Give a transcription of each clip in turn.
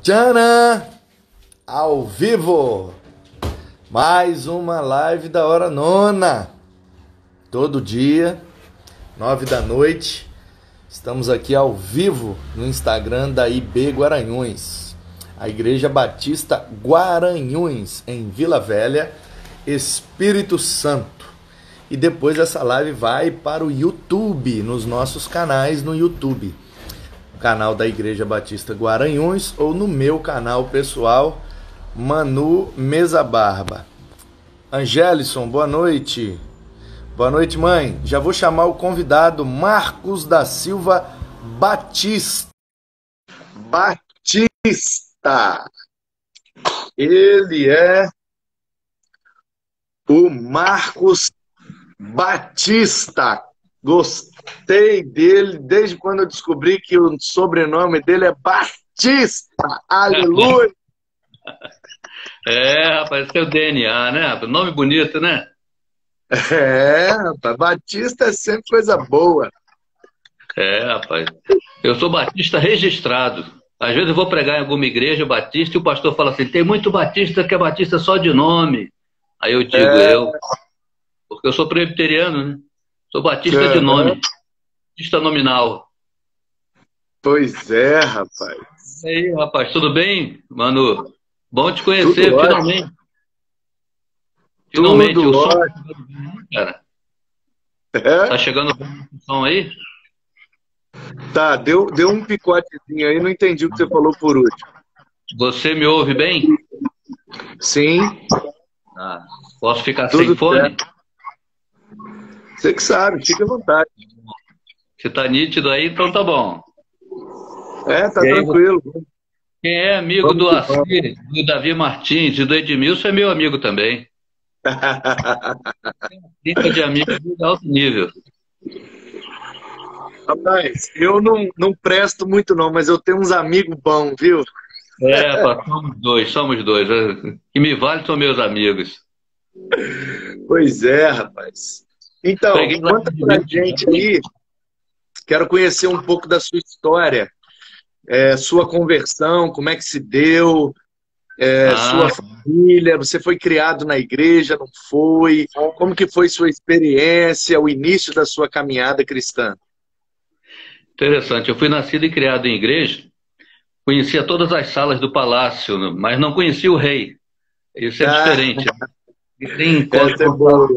Tcharam! Ao vivo! Mais uma live da hora nona. Todo dia, 9 da noite. Estamos aqui ao vivo no Instagram da IB Guaranhuns. A Igreja Batista Guaranhuns, em Vila Velha, Espírito Santo. E depois essa live vai para o YouTube, nos nossos canais no YouTube. O canal da Igreja Batista Guaranhuns ou no meu canal pessoal, Manu Mesa Barba. Angelison, boa noite. Boa noite, mãe. Já vou chamar o convidado Marcos da Silva Batista. Ele é o Marcos Batista. Gostei dele desde quando eu descobri que o sobrenome dele é Batista. Aleluia! Rapaz, esse é o DNA, né? Nome bonito, né? Rapaz, Batista é sempre coisa boa. Rapaz. Eu sou batista registrado. Às vezes eu vou pregar em alguma igreja batista e o pastor fala assim, tem muito batista que é batista só de nome. Aí eu digo, porque eu sou presbiteriano, né? Sou batista de nome. Batista nominal. Pois é, rapaz. E aí, rapaz, tudo bem, Manu? Bom te conhecer, finalmente. Finalmente, tudo o som, ótimo. cara. Tá chegando o som aí? Tá, deu um picotezinho aí, não entendi o que você falou por último. Você me ouve bem? Sim. Posso ficar Tudo sem fone? certo. Você que sabe, fica à vontade. Se tá nítido aí, então tá bom. Tá tranquilo. Quem é amigo do Assir, do Davi Martins e do Edmilson é meu amigo também. Lista de amigos de alto nível. Rapaz, eu não presto muito não, mas eu tenho uns amigos bons, viu? Somos dois. Que me vale são meus amigos. Pois é, rapaz. Então, conta pra gente aí, quero conhecer um pouco da sua história, sua conversão, como é que se deu, sua família, você foi criado na igreja, não foi? Como que foi sua experiência, o início da sua caminhada cristã? Interessante, eu fui nascido e criado em igreja, conhecia todas as salas do palácio, mas não conhecia o rei. Isso é diferente. Essa é boa.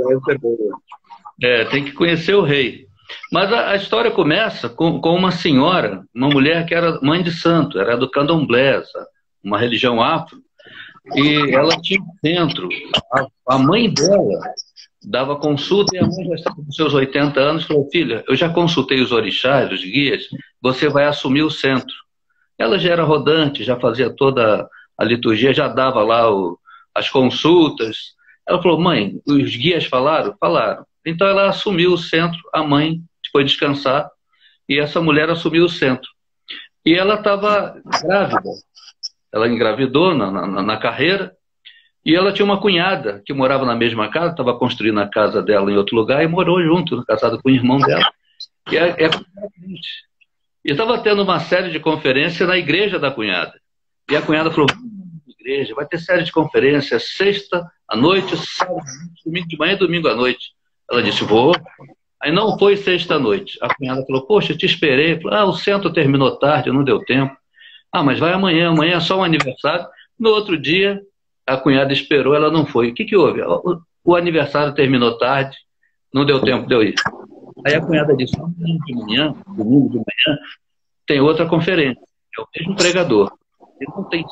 Tem que conhecer o rei. Mas a história começa com uma senhora, uma mulher que era mãe de santo, era do candomblé, uma religião afro, e ela tinha um centro. A mãe dela dava consulta e a mãe já estava com seus 80 anos e falou, filha, eu já consultei os orixás, os guias, você vai assumir o centro. Ela já era rodante, já fazia toda a liturgia, já dava lá as consultas. Ela falou, mãe, os guias falaram? Falaram. Então ela assumiu o centro, a mãe foi descansar, e essa mulher assumiu o centro. E ela estava grávida, ela engravidou na carreira, e ela tinha uma cunhada que morava na mesma casa, estava construindo a casa dela em outro lugar, e morou junto, casada com o irmão dela, que é crente. E estava tendo uma série de conferências na igreja da cunhada. E a cunhada falou, igreja, vai ter série de conferências, sexta à noite, sábado, domingo de manhã e domingo à noite. Ela disse, vou. Aí não foi sexta à noite. A cunhada falou, poxa, eu te esperei. Falei, o centro terminou tarde, não deu tempo. Mas vai amanhã é só um aniversário. No outro dia, a cunhada esperou, ela não foi. O que houve? O aniversário terminou tarde, não deu tempo de eu ir. Aí a cunhada disse, domingo de manhã, tem outra conferência. É o mesmo pregador. Ele não tem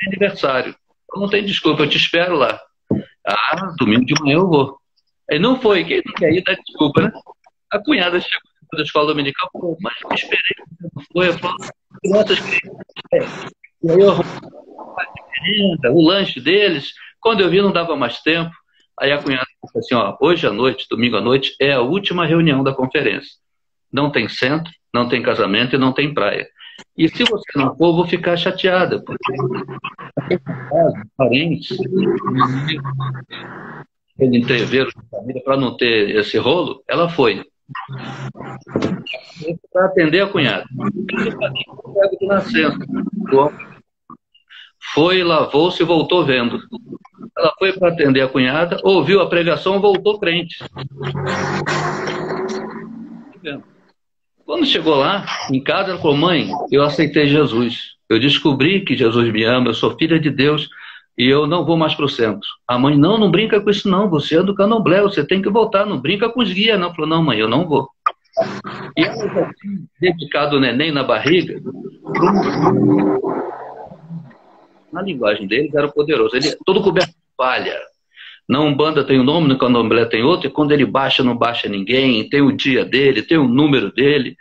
aniversário. Não tem desculpa, eu te espero lá. Domingo de manhã eu vou. Aí não foi, quem não quer ir dá desculpa, né? A cunhada chegou da escola dominical, mas eu esperei, não foi. Eu falei, crianças queridas. E aí eu arrumei o lanche deles. Quando eu vi, não dava mais tempo. Aí a cunhada disse assim, hoje à noite, domingo à noite, é a última reunião da conferência. Não tem centro, não tem casamento e não tem praia. E se você não for, eu vou ficar chateada, porque parentes, entreveros de família, para não ter esse rolo, ela foi. Para atender a cunhada. Eu pego de nascença. foi, lavou-se e voltou vendo. Ela foi para atender a cunhada, ouviu a pregação, voltou crente. Quando chegou lá, em casa, ela falou: mãe, eu aceitei Jesus. Eu descobri que Jesus me ama, eu sou filha de Deus e eu não vou mais para o centro. A mãe: não brinca com isso não, você é do candomblé, você tem que voltar, não brinca com os guias não. Falou: não, mãe, eu não vou. E ela já tinha dedicado o neném na barriga. Na linguagem deles era poderoso, ele é todo coberto de palha. Na Umbanda tem um nome, no Candomblé tem outro, e quando ele baixa, não baixa ninguém, tem o dia dele, tem o número dele,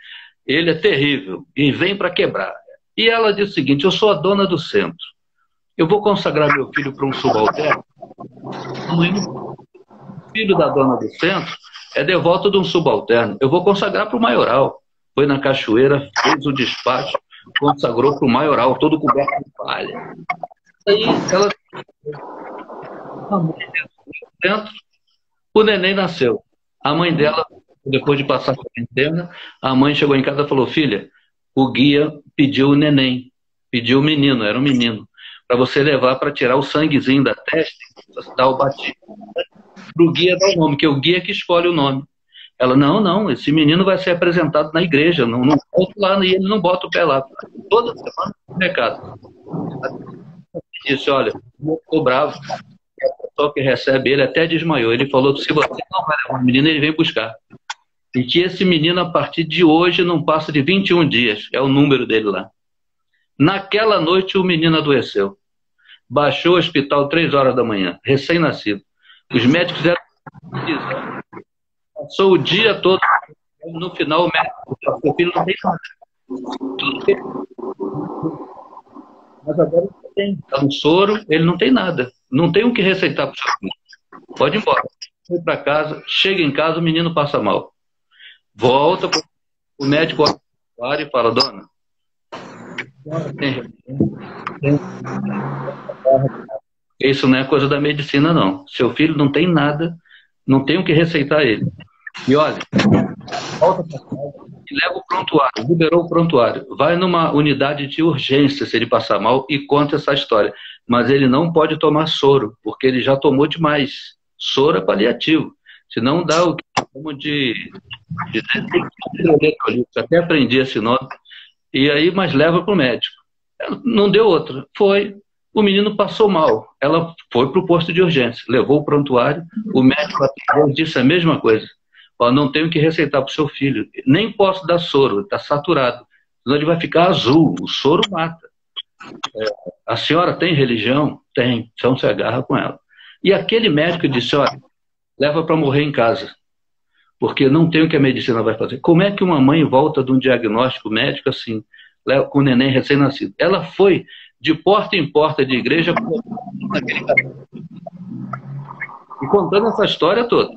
ele é terrível, e vem para quebrar. E ela diz o seguinte: eu sou a dona do centro, eu vou consagrar meu filho para um subalterno. O filho da dona do centro é devoto de um subalterno, eu vou consagrar para o maioral. Foi na cachoeira, fez o despacho, consagrou para o maioral, todo coberto de palha. Aí ela... dentro, o neném nasceu. A mãe dela, depois de passar a quarentena, a mãe chegou em casa e falou: filha, o guia pediu o neném, pediu o menino, era um menino, para você levar para tirar o sanguezinho da testa, dar o batismo. Para o guia dar o nome, que é o guia que escolhe o nome. Ela: não, esse menino vai ser apresentado na igreja, não volto lá, e ele não bota o pé lá. Toda semana, no mercado. Disse: olha, eu estou bravo. Só que recebe ele até desmaiou. Ele falou que se você não vai levar o menino, ele vem buscar. E que esse menino, a partir de hoje, não passa de 21 dias. É o número dele lá. Naquela noite, o menino adoeceu. Baixou o hospital 3 horas da manhã, recém-nascido. Os médicos fizeram... Passou o dia todo. No final, o médico disse: seu filho não tem nada. Tudo bem. Mas agora ele tem. Está no soro, ele não tem nada. Não tem o que receitar para o seu filho. Pode ir embora. Foi para casa, chega em casa, o menino passa mal. Volta, o médico olha e fala: dona, isso não é coisa da medicina, não. Seu filho não tem nada, não tem o que receitar ele. E olha, volta para casa e leva o prontuário, liberou o prontuário. Vai numa unidade de urgência se ele passar mal e conta essa história. Mas ele não pode tomar soro, porque ele já tomou demais. Soro é paliativo. Senão dá o que chamam de eletrolito. Até aprendi esse nome. E aí, mas leva para o médico. Não deu outra. Foi. O menino passou mal. Ela foi para o posto de urgência. Levou o prontuário. O médico disse a mesma coisa. Ó, não tenho que receitar para o seu filho. Nem posso dar soro. Está saturado. Senão ele vai ficar azul. O soro mata. A senhora tem religião? Tem. Então se agarra com ela. E aquele médico disse: olha, leva para morrer em casa, porque não tem o que a medicina vai fazer. Como é que uma mãe volta de um diagnóstico médico assim, com o neném recém-nascido? Ela foi de porta em porta de igreja e contando essa história toda.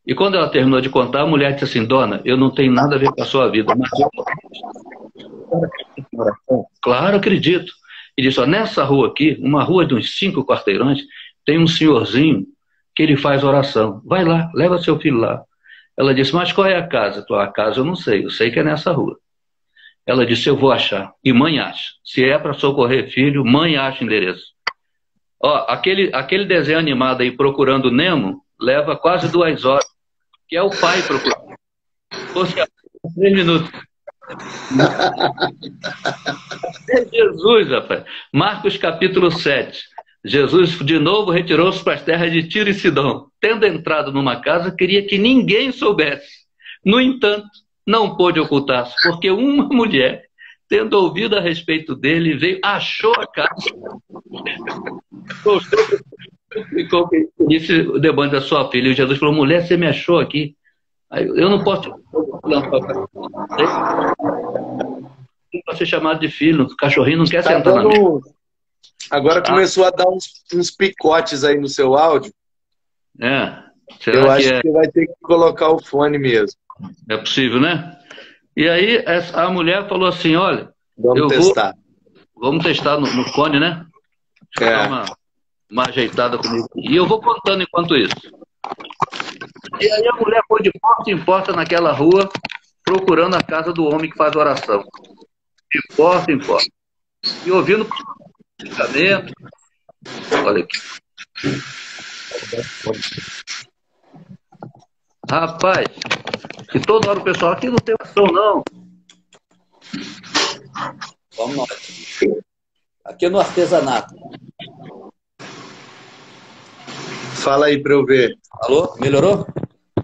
E quando ela terminou de contar, a mulher disse assim: dona, eu não tenho nada a ver com a sua vida, mas eu... Claro, acredito. E disse: ó, nessa rua aqui, uma rua de uns 5 quarteirões, tem um senhorzinho que ele faz oração. Vai lá, leva seu filho lá. Ela disse: mas qual é a casa? A casa eu não sei, eu sei que é nessa rua. Ela disse: eu vou achar. E mãe acha. Se é para socorrer filho, mãe acha o endereço. Ó, aquele desenho animado aí, Procurando Nemo, leva quase 2 horas. Que é o pai procurando. Ou seja, 3 minutos. Jesus, rapaz. Marcos capítulo 7. Jesus de novo retirou-se para as terras de Tiro e Sidom. Tendo entrado numa casa, queria que ninguém soubesse. No entanto, não pôde ocultar-se, porque uma mulher, tendo ouvido a respeito dele, veio, achou a casa. Ficou que disse o debate da sua filha. E Jesus falou: mulher, você me achou aqui? Aí, eu não posso ser chamado de filho. O cachorrinho não quer sentar na mesa. Agora começou a dar uns picotes aí no seu áudio. Será eu acho que vai ter que colocar o fone mesmo. É possível, né? E aí a mulher falou assim: olha, vamos testar. Vamos testar no fone, né? Deixa eu dar uma ajeitada comigo. E eu vou contando enquanto isso. E aí a mulher foi de porta em porta naquela rua, procurando a casa do homem que faz oração. De porta em porta. E ouvindo medicamento. Olha aqui. Rapaz, e toda hora o pessoal aqui não tem oração, não. Vamos nós. Aqui no artesanato. Fala aí para eu ver. Alô? Melhorou?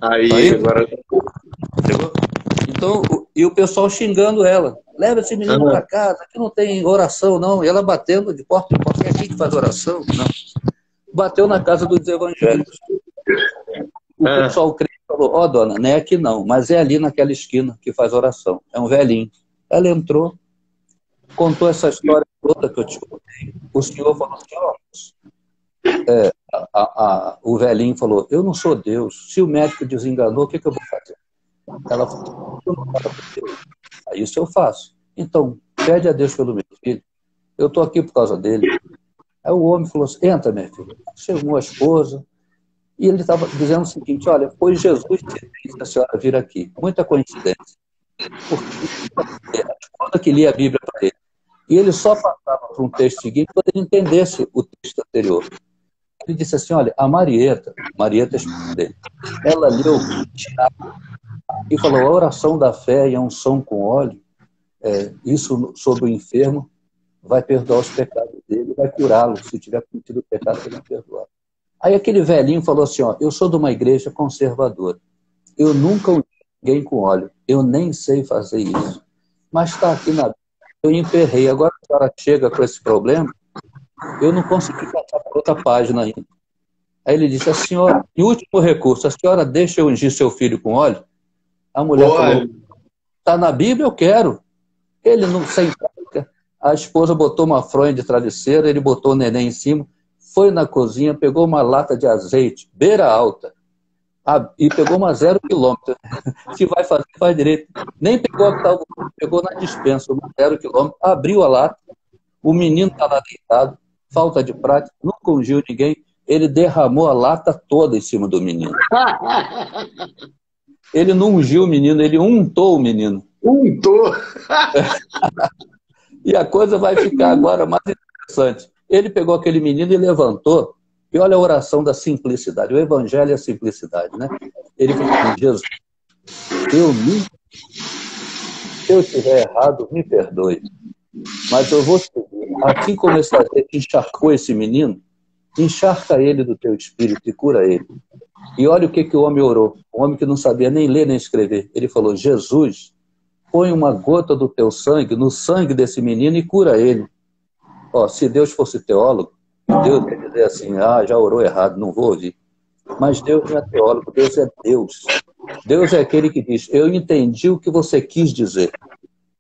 Aí, agora. Chegou? Então, e o pessoal xingando ela. Leva esse menino para casa, aqui não tem oração, não. E ela batendo de porta em porta. É aqui que faz oração? Não. Bateu na casa dos evangélicos. O pessoal crente falou, ó, dona, não é aqui não, mas é ali naquela esquina que faz oração. É um velhinho. Ela entrou, contou essa história toda que eu te contei. O senhor falou assim, ó, o velhinho falou, eu não sou Deus. Se o médico desenganou, o que eu vou fazer? Ela falou, eu não falo com Deus. Aí isso eu faço. Então, pede a Deus pelo meu filho. Eu estou aqui por causa dele. Aí o homem falou assim, entra, minha filha. Chegou a esposa. E ele estava dizendo o seguinte, olha, foi Jesus que fez a senhora vir aqui. Muita coincidência. Porque a esposa que lia a Bíblia para ele. E ele só passava para um texto seguinte quando ele entendesse o texto anterior. Ele disse assim, olha, a Marieta é a esposa dele, ela leu e falou, a oração da fé e a unção com óleo, isso sobre o enfermo vai perdoar os pecados dele, vai curá-lo, se tiver cometido o pecado, ele vai perdoar. Aí aquele velhinho falou assim, ó, eu sou de uma igreja conservadora, eu nunca ungi ninguém com óleo, eu nem sei fazer isso, mas está aqui na Bíblia, eu emperrei, agora a senhora chega com esse problema, eu não consegui passar para outra página ainda. Aí ele disse, a senhora, em último recurso, a senhora deixa eu ungir seu filho com óleo? A mulher falou, está na Bíblia, eu quero. Ele não sem prática. A esposa botou uma fronha de travesseiro, ele botou o neném em cima, foi na cozinha, pegou uma lata de azeite, beira alta, e pegou uma 0 quilômetro. Se vai fazer, faz direito. Nem pegou a que estava, pegou na dispensa, uma 0 quilômetro, abriu a lata, o menino está lá deitado, falta de prática, nunca ungiu ninguém, ele derramou a lata toda em cima do menino. Ele não ungiu o menino, ele untou o menino. Untou! E a coisa vai ficar agora mais interessante. Ele pegou aquele menino e levantou, e olha a oração da simplicidade, o evangelho é a simplicidade, né? Ele falou assim, Jesus, se eu estiver errado, me perdoe, mas eu vou seguir. Assim como esse azeite encharcou esse menino, encharca ele do teu espírito e cura ele. E olha o que o homem orou. Um homem que não sabia nem ler nem escrever. Ele falou, Jesus, põe uma gota do teu sangue no sangue desse menino e cura ele. Ó, se Deus fosse teólogo, Deus ia dizer assim, já orou errado, não vou ouvir. Mas Deus não é teólogo, Deus é Deus. Deus é aquele que diz, eu entendi o que você quis dizer.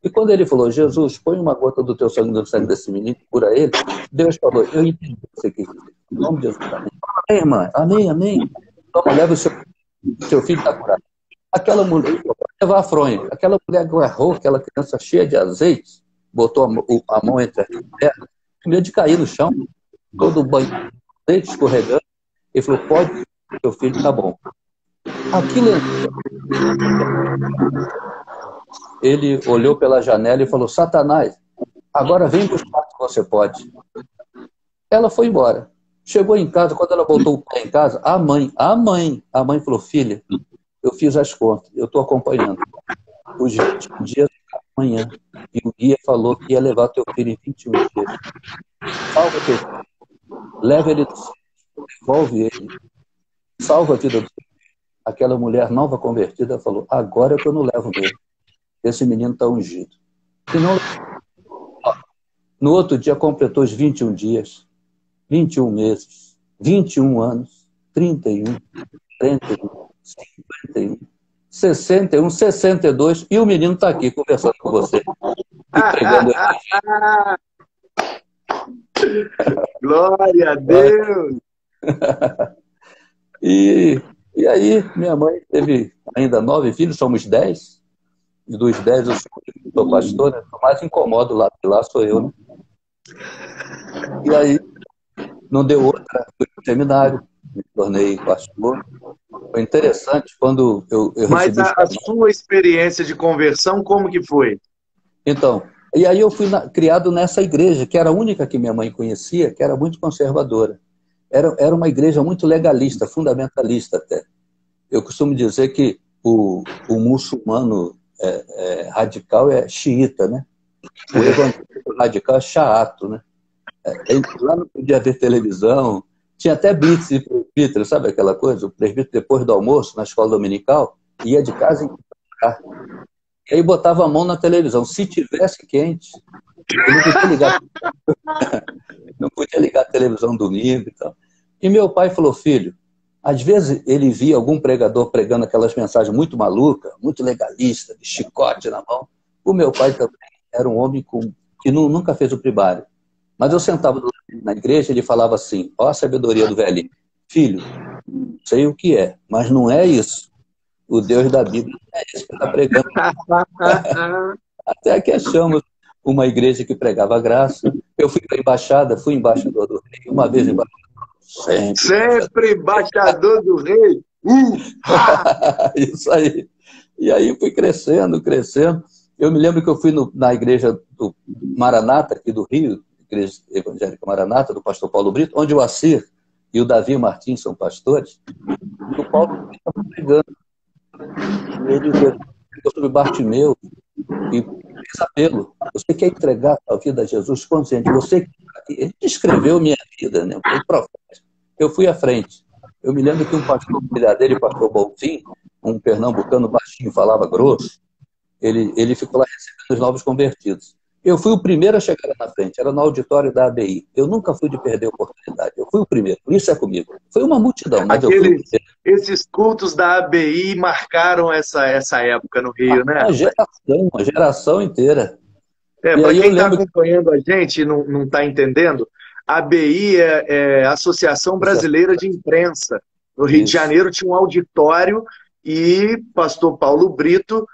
E quando ele falou, Jesus, põe uma gota do teu sangue no sangue desse menino e cura ele, Deus falou, eu entendi o que você quis dizer. Em nome de Jesus, amém. Amém, irmã? Amém, amém. Toma, leva o seu filho está curado. Aquela mulher, pode levar a fronha, aquela mulher agarrou aquela criança cheia de azeite, botou a mão entre as pernas, com medo de cair no chão, todo banho de azeite escorregando, ele falou, pode, seu filho está bom. Aquilo ele olhou pela janela e falou, Satanás, agora vem buscar que você pode. Ela foi embora. Chegou em casa, quando ela botou o pé em casa, a mãe falou, filha, eu fiz as contas, eu estou acompanhando. Os 21 dias amanhã. E o guia falou que ia levar teu filho em 21 dias. Salva teu filho. Leva ele do céu. Devolve ele. Salva a vida do filho. Aquela mulher nova convertida falou, agora é que eu não levo mesmo. Esse menino está ungido. E não... No outro dia completou os 21 dias, 21 meses, 21 anos, 31, 41, 51, 61, 62, e o menino está aqui conversando com você. E pregando Glória a Deus! E aí, minha mãe teve ainda 9 filhos, somos 10. E dos 10 eu sou pastor, né? O mais incomodo lá sou eu, né? E aí, Não deu outra, fui para o seminário, me tornei pastor. Foi interessante quando eu Mas recebi... a sua experiência de conversão, como que foi? Então, e aí eu fui criado nessa igreja, que era a única que minha mãe conhecia, que era muito conservadora. Era uma igreja muito legalista, fundamentalista até. Eu costumo dizer que o muçulmano radical é xiita, né? O evangélico radical é chaato, né? Lá não podia ver televisão, tinha até blitz de presbítero, sabe aquela coisa? O presbítero, depois do almoço, na escola dominical, ia de casa em casa. E aí botava a mão na televisão. Se tivesse quente, eu não podia ligar, não podia ligar a televisão domingo e tal. E meu pai falou, filho, às vezes ele via algum pregador pregando aquelas mensagens muito malucas, muito legalistas, de chicote na mão. O meu pai também era um homem que nunca fez o primário. Mas eu sentava na igreja e ele falava assim, ó a sabedoria do velhinho, filho, não sei o que é, mas não é isso. O Deus da Bíblia não é isso que está pregando. Até que achamos uma igreja que pregava graça. Eu fui para a embaixada, fui embaixador do rei, uma vez embaixador. Sempre embaixador do rei. Isso aí. E aí fui crescendo, crescendo. Eu me lembro que eu fui na igreja do Maranata, aqui do Rio, Igreja Evangélica Maranata, do pastor Paulo Brito, onde o Assir e o Davi Martins são pastores. E o Paulo Brito estava pregando. Ele pregou sobre Bartimeu e fez apelo. Você quer entregar a vida a Jesus consciente? Ele descreveu minha vida, né? Foi profeta. Eu fui à frente. Eu me lembro que um pastor dele, o pastor Bonfim, um pernambucano baixinho, falava grosso, ele ficou lá recebendo os novos convertidos. Eu fui o primeiro a chegar lá na frente, era no auditório da ABI. Eu nunca fui de perder a oportunidade, eu fui o primeiro, isso é comigo. Foi uma multidão, mas eu fui o primeiro. Esses cultos da ABI marcaram essa época no Rio, né? Uma geração inteira. Para quem está acompanhando a gente e não está entendendo, a ABI é a Associação Brasileira de Imprensa. No Rio de Janeiro tinha um auditório e pastor Paulo Brito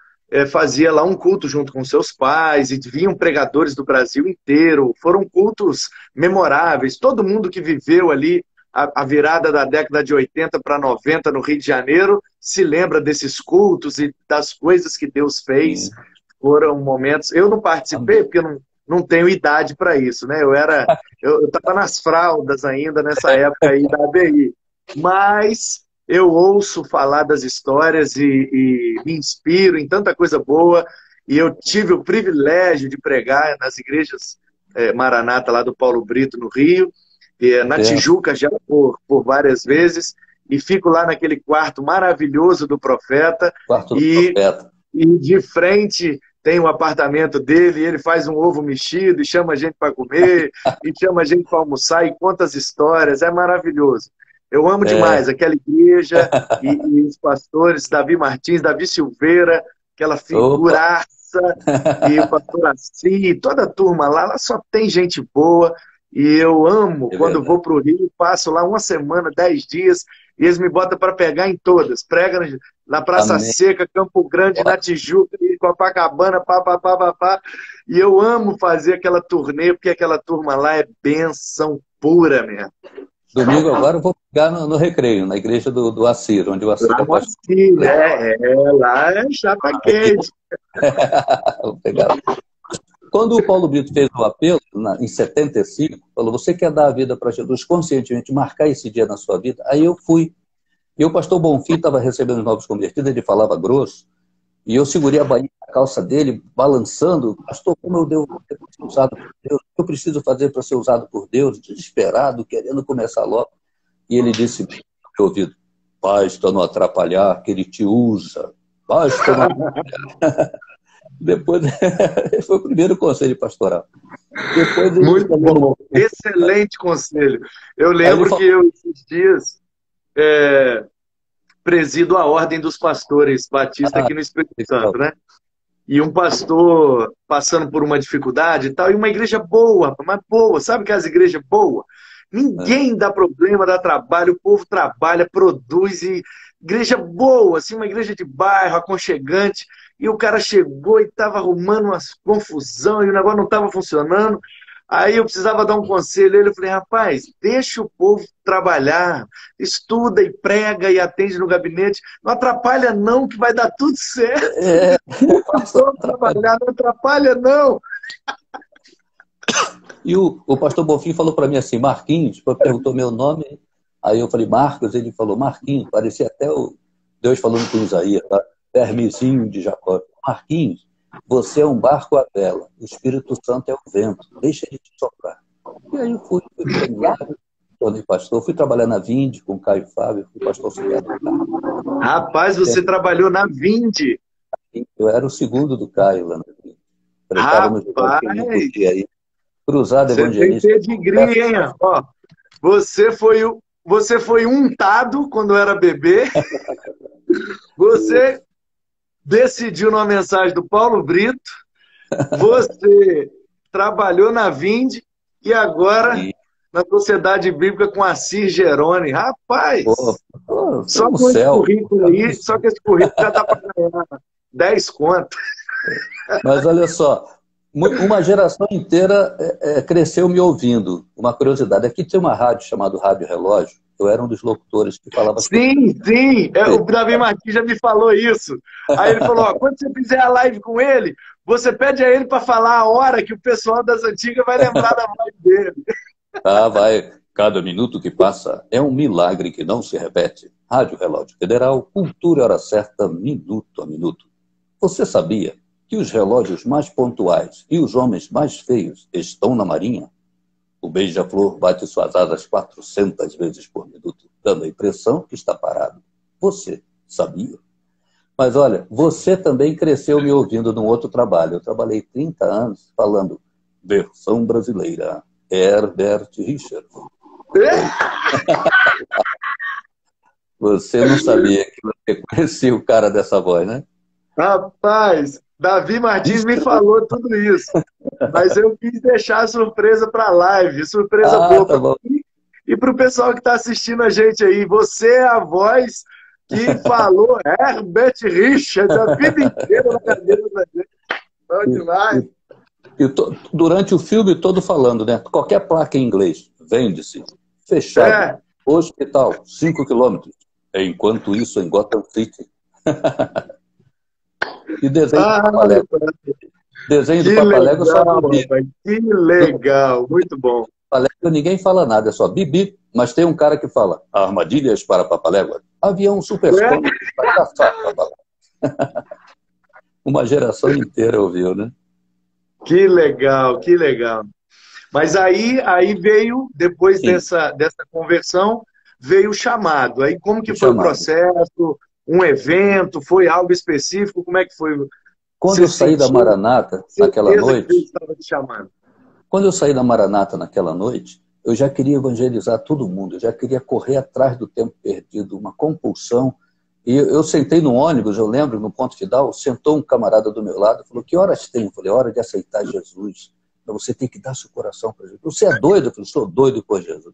fazia lá um culto junto com seus pais e vinham pregadores do Brasil inteiro. Foram cultos memoráveis. Todo mundo que viveu ali a virada da década de 80 para 90 no Rio de Janeiro se lembra desses cultos e das coisas que Deus fez. Sim. Foram momentos... Eu não participei porque eu não tenho idade para isso, né? Eu estava nas fraldas ainda nessa época aí da ABI. Mas eu ouço falar das histórias e me inspiro em tanta coisa boa. E eu tive o privilégio de pregar nas igrejas Maranata lá do Paulo Brito, no Rio, na Tijuca já por várias vezes. E fico lá naquele quarto maravilhoso do profeta. E de frente tem o apartamento dele, e ele faz um ovo mexido, e chama a gente para comer, e chama a gente para almoçar, e conta as histórias, é maravilhoso. Eu amo demais aquela igreja, e os pastores, Davi Martins, Davi Silveira, aquela figuraça, e o pastor Assi, toda a turma lá só tem gente boa, e eu amo, quando eu vou para o Rio, passo lá uma semana, 10 dias, e eles me botam para pegar em todas. Prega na Praça Seca, Campo Grande, na Tijuca, Copacabana, pá. E eu amo fazer aquela turnê, porque aquela turma lá é bênção pura mesmo. Domingo agora eu vou pegar no Recreio, na igreja do Assir, onde o Assir é pastor. Lá é chapa quente. Vou pegar. Quando o Paulo Brito fez o apelo, em 75, falou, você quer dar a vida para Jesus conscientemente, marcar esse dia na sua vida? Aí eu fui. E o pastor Bonfim estava recebendo os novos convertidos, ele falava grosso, e eu segurei a bainha da calça dele, balançando. Pastor, como eu devo ser usado por Deus? O que eu preciso fazer para ser usado por Deus? Desesperado, querendo começar logo. E ele disse no meu ouvido, basta não atrapalhar, que ele te usa. Basta não atrapalhar. Depois, foi o primeiro conselho pastoral. Depois, muito bom, excelente conselho. Eu lembro que eu, esses dias, presido a Ordem dos Pastores Batista aqui no Espírito Santo, né? E um pastor passando por uma dificuldade e tal, e uma igreja boa, mas boa, sabe que as igrejas boas? Ninguém dá problema, dá trabalho, o povo trabalha, produz, e igreja boa, assim, uma igreja de bairro, aconchegante. E o cara chegou e estava arrumando umas confusão e o negócio não estava funcionando. Aí eu precisava dar um conselho. Eu falei, rapaz, deixa o povo trabalhar, estuda e prega e atende no gabinete. Não atrapalha não, que vai dar tudo certo. O pastor trabalhar não atrapalha não. E o pastor Bonfim falou para mim assim, Marquinhos, perguntou meu nome, aí eu falei, Marcos, ele falou, Marquinhos, parecia até o Deus falando com Isaías, tá? Hermesinho de Jacó. Marquinhos, você é um barco à vela, o Espírito Santo é o vento, deixa ele te soprar. E aí eu fui para o seminário, tornei pastor, fui trabalhar na Vinde com o Caio Fábio, fui pastor auxiliar do Caio. Rapaz, você trabalhou na Vinde. Eu era o segundo do Caio lá na Vinde. Rapaz! Aí. Cruzado evangelista. Você tem pedigree, hein? Ó, você foi untado quando era bebê. Você decidiu numa mensagem do Paulo Brito. Você trabalhou na Vinde e agora na Sociedade Bíblica com Assis Geroni. Rapaz! Só com esse currículo aí, só que esse currículo já dá para ganhar 10 contas. Mas olha só, uma geração inteira cresceu me ouvindo. Uma curiosidade, aqui tem uma rádio chamada Rádio Relógio. Eu era um dos locutores que falava... Sim. O Davi Martins já me falou isso. Aí ele falou, ó, quando você fizer a live com ele, você pede a ele para falar a hora que o pessoal das antigas vai lembrar da voz dele. Ah, vai. Cada minuto que passa é um milagre que não se repete. Rádio Relógio Federal, cultura e hora certa, minuto a minuto. Você sabia que os relógios mais pontuais e os homens mais feios estão na Marinha? O beija-flor bate suas asas 400 vezes por minuto, dando a impressão que está parado. Você sabia? Mas olha, você também cresceu me ouvindo num outro trabalho. Eu trabalhei 30 anos falando versão brasileira, Herbert Richards. Você não sabia que você conhecia o cara dessa voz, né? Rapaz, Davi Martins me falou tudo isso. Mas eu quis deixar a surpresa para a live. Surpresa boa para mim e para o pessoal que está assistindo a gente aí. Você é a voz que falou Herbert Richards a vida inteira na cabeça da gente. Bom demais. Durante o filme todo falando, né? Qualquer placa em inglês, vende-se, fechado, hospital, 5 quilômetros. Enquanto isso, em Gotham City. E desenho do Papalégua. Desenho do Papalégua só Bibi. Que legal, muito bom. Papalégua ninguém fala nada, é só Bibi, mas tem um cara que fala armadilhas para Papalégua. Avião supersônico para caçar Papalégua. Uma geração inteira ouviu, né? Que legal, que legal. Mas aí veio, depois dessa conversão, veio o chamado. Aí como que foi o processo? Um evento? Foi algo específico? Como é que foi? Quando eu saí da Maranata naquela noite... Deus estava te chamando. Quando eu saí da Maranata naquela noite, eu já queria evangelizar todo mundo, eu já queria correr atrás do tempo perdido, uma compulsão. E eu sentei no ônibus, eu lembro, no ponto final, sentou um camarada do meu lado, falou, que horas tem? Eu falei, hora de aceitar Jesus. Você tem que dar seu coração para Jesus. Você é doido? Eu falei, sou doido por Jesus.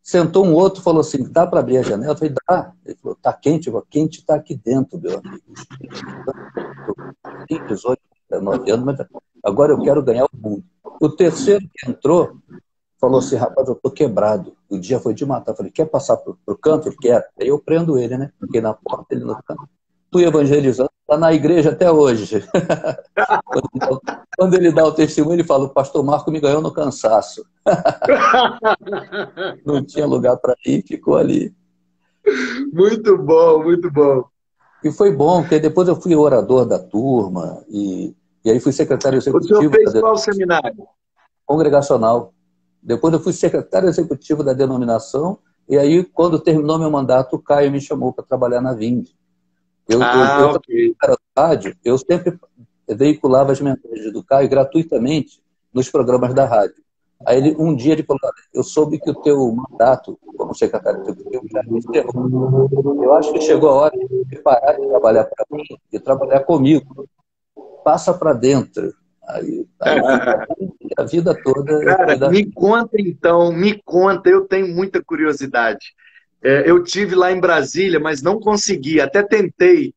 Sentou um outro, falou assim, dá para abrir a janela? Eu falei, dá. Ele falou, tá quente? Eu falei, quente está aqui dentro, meu amigo. Eu tenho 18, 19 anos, mas agora eu quero ganhar o mundo. O terceiro que entrou, falou assim, rapaz, eu tô quebrado. O dia foi de matar. Eu falei, quer passar pro canto? Ele quer. Aí eu prendo ele, né? Fiquei na porta, ele no canto. Fui evangelizando, está na igreja até hoje. Quando ele dá o testemunho, ele fala, o pastor Marco me ganhou no cansaço. Não tinha lugar para ir, ficou ali. Muito bom, muito bom. E foi bom, porque depois eu fui orador da turma, e aí fui secretário executivo... O senhor fez qual seminário? Congregacional. Depois eu fui secretário executivo da denominação, e aí, quando terminou meu mandato, o Caio me chamou para trabalhar na Vinde. Eu sempre veiculava as mensagens do Caio gratuitamente nos programas da rádio. Aí um dia ele falou, eu soube que o teu mandato como secretário executivo já encerrou. Eu acho que chegou a hora de parar de trabalhar para mim e trabalhar comigo. Passa para dentro. Aí a vida toda... Cara, me conta então, eu tenho muita curiosidade. Eu tive lá em Brasília, mas não consegui, até tentei,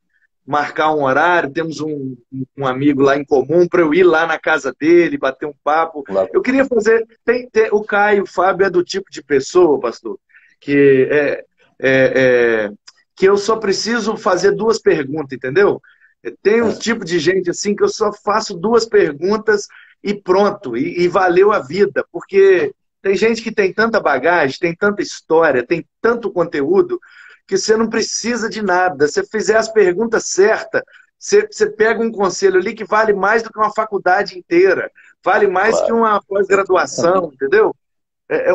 marcar um horário, temos um amigo lá em comum, para eu ir lá na casa dele, bater um papo. Eu queria fazer... o Caio Fábio é do tipo de pessoa, pastor, que que eu só preciso fazer 2 perguntas, entendeu? Tem um tipo de gente assim que eu só faço 2 perguntas e pronto, e valeu a vida, porque tem gente que tem tanta bagagem, tem tanta história, tem tanto conteúdo, que você não precisa de nada. Se você fizer as perguntas certas, você pega um conselho ali que vale mais do que uma faculdade inteira, vale mais que uma pós-graduação, entendeu?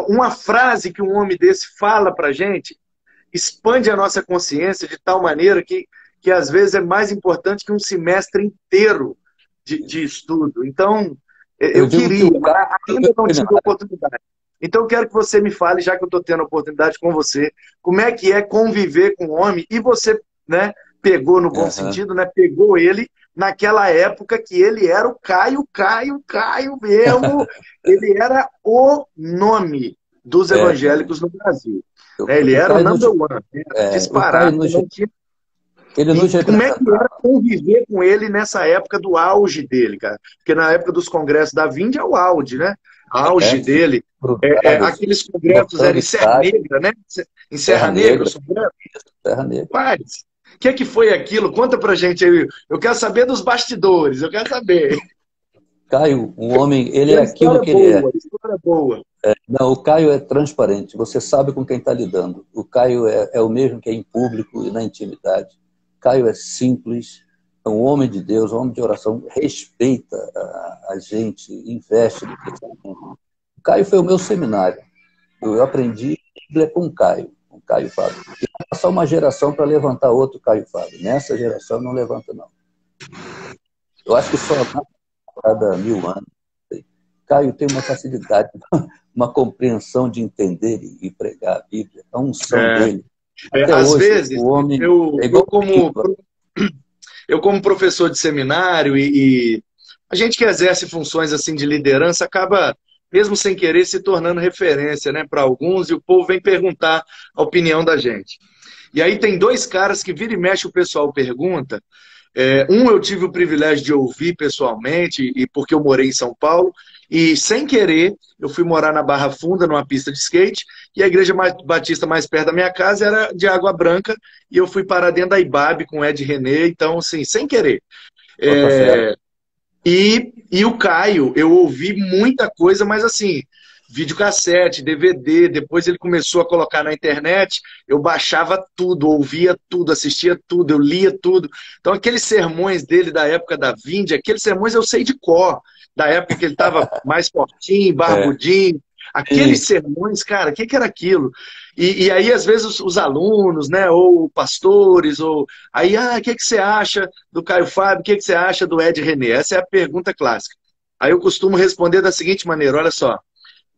Uma frase que um homem desse fala pra gente expande a nossa consciência de tal maneira que às vezes é mais importante que um semestre inteiro de estudo. Então, eu queria, mas ainda não tive oportunidade. Então, eu quero que você me fale, já que eu estou tendo a oportunidade com você, como é que é conviver com o homem, e você, né, pegou no bom sentido, né, pegou ele naquela época que ele era o Caio mesmo, ele era o nome dos evangélicos no Brasil. Ele era o number one, disparado. Como é que era conviver com ele nessa época do auge dele, cara? Porque na época dos congressos da Vind é o auge, né? O auge dele. Aqueles congressos eram em Serra Negra, né? Em Serra Negra. Serra Negra. Mas, o que foi aquilo? Conta pra gente aí. Eu quero saber dos bastidores, eu quero saber. Caio, um homem, ele é aquilo que ele é. História boa. Não, o Caio é transparente, você sabe com quem está lidando. O Caio é o mesmo que é em público e na intimidade. Caio é simples, é um homem de Deus, um homem de oração, respeita a gente, investe no crescimento. O Caio foi o meu seminário. Eu aprendi Bíblia com o Caio Fábio. E vai passar uma geração para levantar outro Caio Fábio. Nessa geração não levanta, não. Eu acho que só a cada 1000 anos. Caio tem uma facilidade, uma compreensão de entender e pregar a Bíblia. A unção dele. Às vezes, eu como professor de seminário e a gente que exerce funções assim de liderança acaba, mesmo sem querer, se tornando referência, né, para alguns, e o povo vem perguntar a opinião da gente. E aí tem 2 caras que vira e mexe o pessoal pergunta. Um eu tive o privilégio de ouvir pessoalmente, e porque eu morei em São Paulo, e sem querer eu fui morar na Barra Funda, numa pista de skate, e a igreja batista mais perto da minha casa era de Água Branca, e eu fui parar dentro da IBAB com o Ed René, então assim, sem querer. E o Caio, eu ouvi muita coisa, mas assim, videocassete, DVD, depois ele começou a colocar na internet, eu baixava tudo, ouvia tudo, assistia tudo, eu lia tudo. Então aqueles sermões dele da época da Vind, aqueles sermões eu sei de cor, da época que ele estava mais fortinho, barbudinho, aqueles sermões, cara, o que era aquilo? E aí, às vezes, os alunos, né, ou pastores, ou aí, o que você acha do Caio Fábio, o que você acha do Ed René? Essa é a pergunta clássica. Aí eu costumo responder da seguinte maneira, olha só,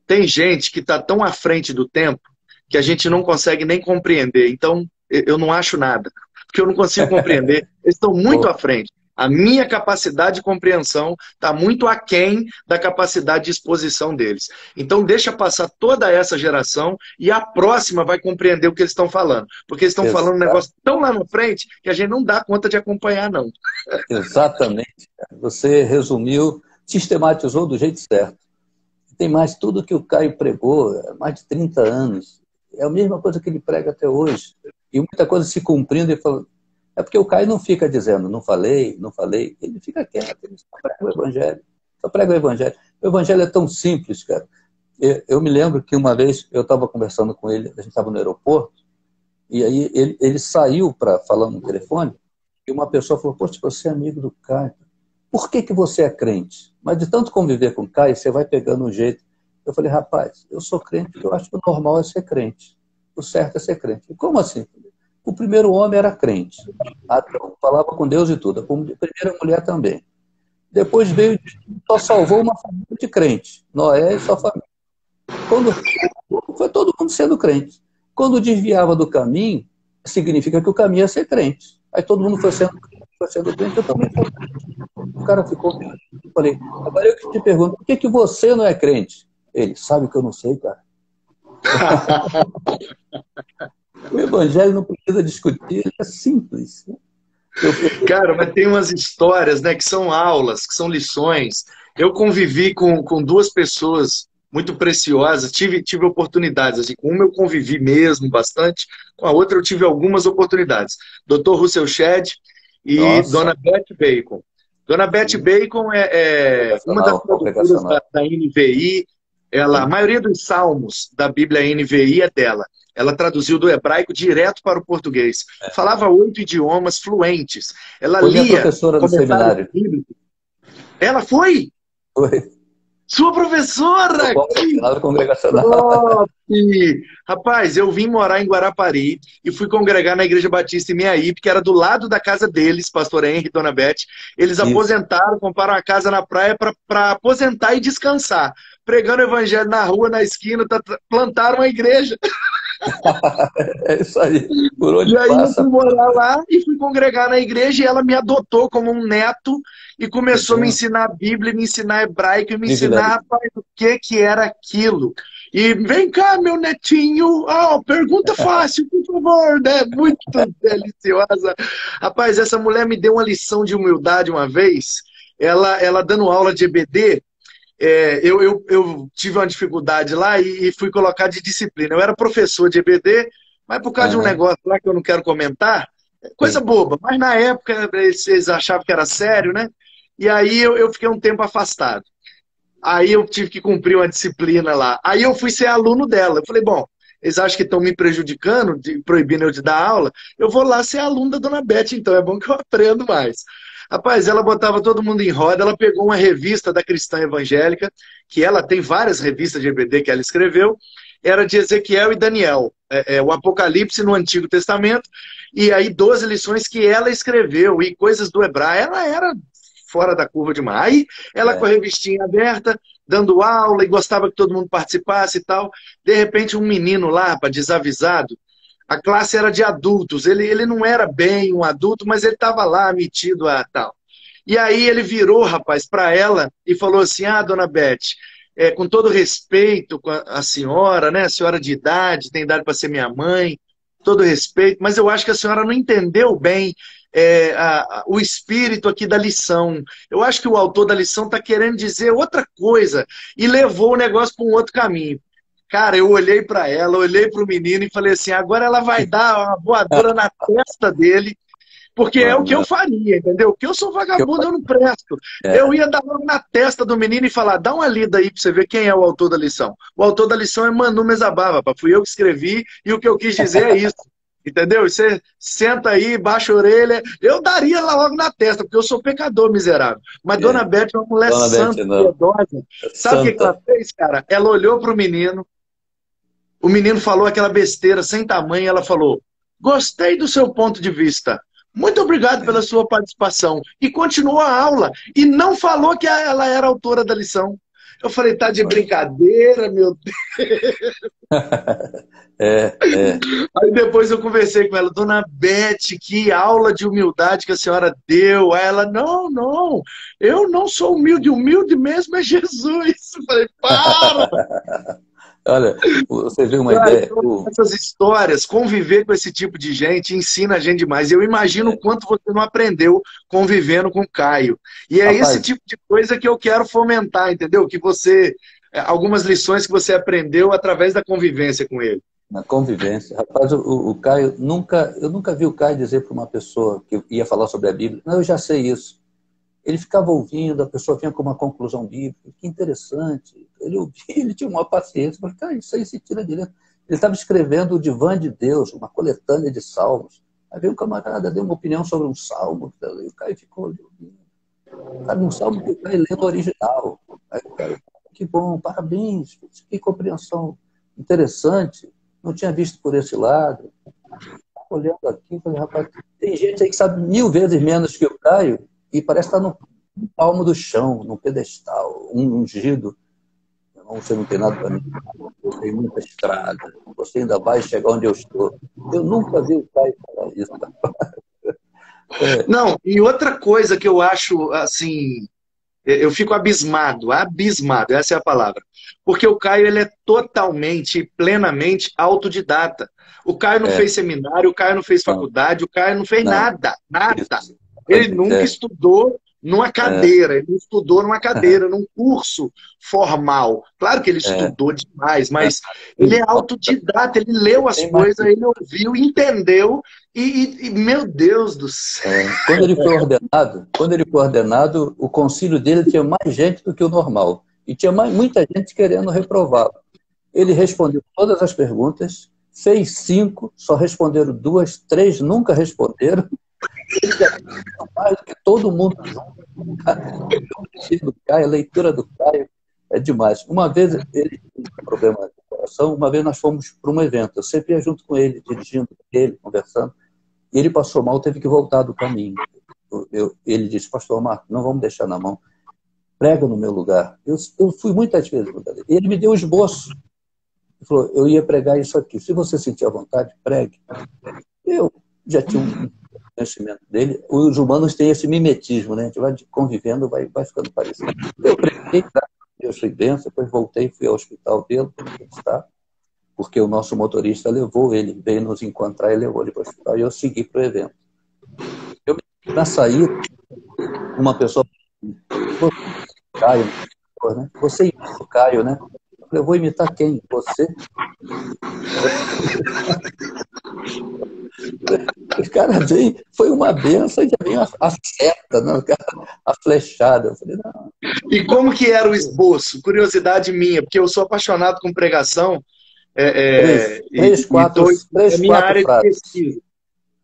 tem gente que está tão à frente do tempo que a gente não consegue nem compreender. Então, eu não acho nada, porque eu não consigo compreender. Eles estão muito à frente. A minha capacidade de compreensão está muito aquém da capacidade de exposição deles. Então, deixa passar toda essa geração e a próxima vai compreender o que eles estão falando. Porque eles estão falando um negócio tão lá na frente que a gente não dá conta de acompanhar, não. Exatamente. Você resumiu, sistematizou do jeito certo. Tem mais tudo que o Caio pregou, há mais de 30 anos. É a mesma coisa que ele prega até hoje. E muita coisa se cumprindo e falando. É porque o Caio não fica dizendo, não falei. Ele fica quieto, ele só prega o Evangelho. O Evangelho é tão simples, cara. Eu me lembro que uma vez eu estava conversando com ele, a gente estava no aeroporto, e aí ele saiu para falar no telefone, e uma pessoa falou, poxa, você é amigo do Caio. Por que você é crente? Mas de tanto conviver com o Caio, você vai pegando um jeito. Eu falei, rapaz, eu sou crente porque eu acho que o normal é ser crente. O certo é ser crente. E como assim? O primeiro homem era crente. Adão falava com Deus e tudo. A primeira mulher também. Depois veio, só salvou uma família de crente. Noé e sua família. Quando foi todo mundo sendo crente. Quando desviava do caminho, significa que o caminho é ser crente. Aí todo mundo foi sendo crente, eu também fui crente. O cara ficou... Eu falei, agora eu te pergunto, por que você não é crente? Ele, sabe que eu não sei, cara. O Evangelho não precisa discutir, é simples. Cara, mas tem umas histórias, né, que são aulas, que são lições. Eu convivi com duas pessoas muito preciosas, tive oportunidades, assim, com uma eu convivi mesmo bastante, com a outra eu tive algumas oportunidades. Dr. Russell Shedd e Nossa, Dona Beth Bacon. Dona Beth Bacon é uma das tradutoras da NVI, a maioria dos salmos da Bíblia NVI é dela. Ela traduziu do hebraico direto para o português. Falava 8 idiomas fluentes. Ela foi minha lia professora do seminário. bíblicos. Ela foi? Foi. Sua professora! Seminário congregacional. Top! Rapaz, eu vim morar em Guarapari e fui congregar na Igreja Batista em Miaípe, que era do lado da casa deles, Pastor Henry e Dona Beth. Eles aposentaram, compraram uma casa na praia para aposentar e descansar. Pregando o evangelho na rua, na esquina, plantaram uma igreja. É isso aí. Por onde e aí passa, eu fui morar lá e fui congregar na igreja e ela me adotou como um neto e começou a me ensinar a Bíblia, me ensinar hebraico e me ensinar, rapaz, o que era aquilo. E vem cá, meu netinho, pergunta fácil, por favor, né? Muito deliciosa. Rapaz, essa mulher me deu uma lição de humildade uma vez, ela dando aula de EBD, eu tive uma dificuldade lá e fui colocar de disciplina. Eu era professor de EBD, mas por causa de um negócio lá que eu não quero comentar, coisa boba, mas na época eles achavam que era sério, né? E aí eu fiquei um tempo afastado. Aí eu tive que cumprir uma disciplina lá. Aí eu fui ser aluno dela. Eu falei, bom, eles acham que estão me prejudicando, proibindo eu de dar aula, eu vou lá ser aluno da Dona Beth, então é bom que eu aprendo mais. Rapaz, ela botava todo mundo em roda, ela pegou uma revista da Cristã Evangélica, que ela tem várias revistas de EBD que ela escreveu, era de Ezequiel e Daniel, o Apocalipse no Antigo Testamento, e aí 12 lições que ela escreveu, e coisas do hebraico, ela era fora da curva demais. Aí ela com a revistinha aberta, dando aula, e gostava que todo mundo participasse e tal, de repente um menino lá, desavisado, a classe era de adultos, ele não era bem um adulto, mas ele estava lá metido a tal. E aí ele virou, rapaz, para ela e falou assim, Dona Beth, com todo respeito com a senhora, né, a senhora de idade, tem idade para ser minha mãe, todo respeito, mas eu acho que a senhora não entendeu bem o espírito aqui da lição. Eu acho que o autor da lição está querendo dizer outra coisa e levou o negócio para um outro caminho. Cara, eu olhei para ela, olhei para o menino e falei assim, agora ela vai dar uma voadora na testa dele, porque é o que eu faria, entendeu? Porque eu sou vagabundo, eu não presto. Eu ia dar logo na testa do menino e falar, dá uma lida aí para você ver quem é o autor da lição. O autor da lição é Manu Mesabava, fui eu que escrevi e o que eu quis dizer é isso. Entendeu? E você senta aí, baixa a orelha. Eu daria lá logo na testa, porque eu sou pecador miserável. Mas Dona Beth é uma mulher santa, piedosa. Sabe o que ela fez, cara? Ela olhou para o menino falou aquela besteira sem tamanho, ela falou, gostei do seu ponto de vista. Muito obrigado pela sua participação. E continuou a aula. E não falou que ela era autora da lição. Eu falei, tá de brincadeira, meu Deus. Aí depois eu conversei com ela, Dona Beth, que aula de humildade que a senhora deu. Aí ela, não, eu não sou humilde, humilde mesmo é Jesus. Eu falei, para! Olha, você viu uma ideia. Essas histórias, conviver com esse tipo de gente, ensina a gente demais. Eu imagino o quanto você não aprendeu convivendo com o Caio. E é esse tipo de coisa que eu quero fomentar, entendeu? Que você, algumas lições que você aprendeu através da convivência com ele. Na convivência. Rapaz, o Caio, eu nunca vi o Caio dizer para uma pessoa que ia falar sobre a Bíblia, não, eu já sei isso. Ele ficava ouvindo, a pessoa vinha com uma conclusão bíblica, que interessante. Ele ouvia, ele tinha uma paciência. Mas, cara, isso aí se tira direto. Ele estava escrevendo o Divã de Deus, uma coletânea de salmos. Aí veio um camarada, deu uma opinião sobre um salmo, e o Caio ficou ouvindo. Sabe, um salmo que o Caio lê no original. Aí o Caio, que bom, parabéns, que compreensão interessante. Não tinha visto por esse lado. Olhando aqui, falei, rapaz, tem gente aí que sabe 1000 vezes menos que o Caio, e parece estar no palmo do chão, no pedestal, ungido. Você não tem nada para mim. Eu tenho muita estrada. Você ainda vai chegar onde eu estou. Eu nunca vi o Caio falar isso. Não, e outra coisa que eu acho, assim, eu fico abismado, abismado, essa é a palavra. Porque o Caio, ele é totalmente, plenamente autodidata. O Caio não fez seminário, o Caio não fez faculdade, o Caio não fez nada, nada. Ele nunca estudou numa cadeira, ele não estudou numa cadeira, num curso formal. Claro que ele estudou demais, mas ele é autodidata, ele leu as coisas, ele ouviu, entendeu, e meu Deus do céu. Quando ele foi ordenado, o concílio dele tinha mais gente do que o normal. E tinha muita gente querendo reprová-lo. Ele respondeu todas as perguntas, fez 5, só responderam 2, 3 nunca responderam. Ele já fez mais do que todo mundo junto. O Caio, a leitura do Caio é demais. Uma vez ele tinha um problema de coração, uma vez nós fomos para um evento. Eu sempre ia junto com ele, dirigindo com ele, conversando. E ele passou mal, teve que voltar do caminho. Ele disse, pastor Marco, não vamos deixar na mão. Prega no meu lugar. Eu fui muitas vezes no lugar dele. Ele me deu o esboço. Ele falou, eu ia pregar isso aqui. Se você sentir a vontade, pregue. Eu já tinha um conhecimento dele. Os humanos têm esse mimetismo, né? A gente vai convivendo, vai ficando parecido. Eu preguei, eu fui benção, depois voltei, fui ao hospital dele, porque o nosso motorista levou ele, veio nos encontrar e levou ele para o hospital. E eu segui para o evento. Na saída, uma pessoa Caio, né? Você imita o Caio, né? Eu vou imitar quem? Você? O cara veio, foi uma benção e já veio a seta, né? A flechada. Eu falei, não. E como que era o esboço? Curiosidade minha, porque eu sou apaixonado com pregação. Minha área de pesquisa.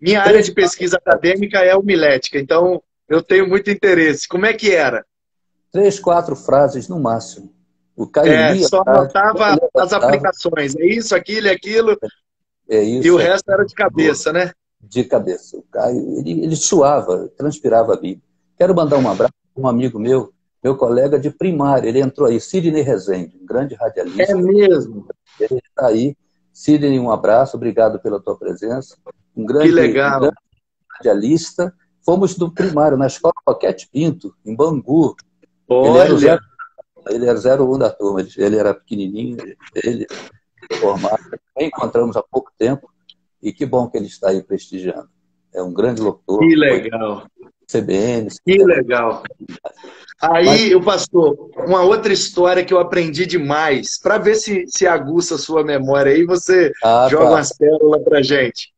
Minha área de pesquisa acadêmica é homilética, então eu tenho muito interesse. Como é que era? 3, 4 frases no máximo. O Caio lia, só anotava as aplicações. É isso, aquilo e aquilo. É isso, e o resto era de cabeça, né? De cabeça. O Caio, ele suava, transpirava a Bíblia. Quero mandar um abraço para um amigo meu colega de primária. Ele entrou aí, Sidney Rezende, um grande radialista. É mesmo? Ele está aí. Sidney, um abraço, obrigado pela tua presença. Um grande radialista. Fomos do primário, na escola Paquete Pinto, em Bangu. Ele era 01 da turma, ele era pequenininho, ele formado. Encontramos há pouco tempo e que bom que ele está aí prestigiando. É um grande locutor. Que legal. CBN. Que legal. Aí, pastor, uma outra história que eu aprendi demais, para ver se aguça a sua memória aí, você joga umas pérolas pra gente.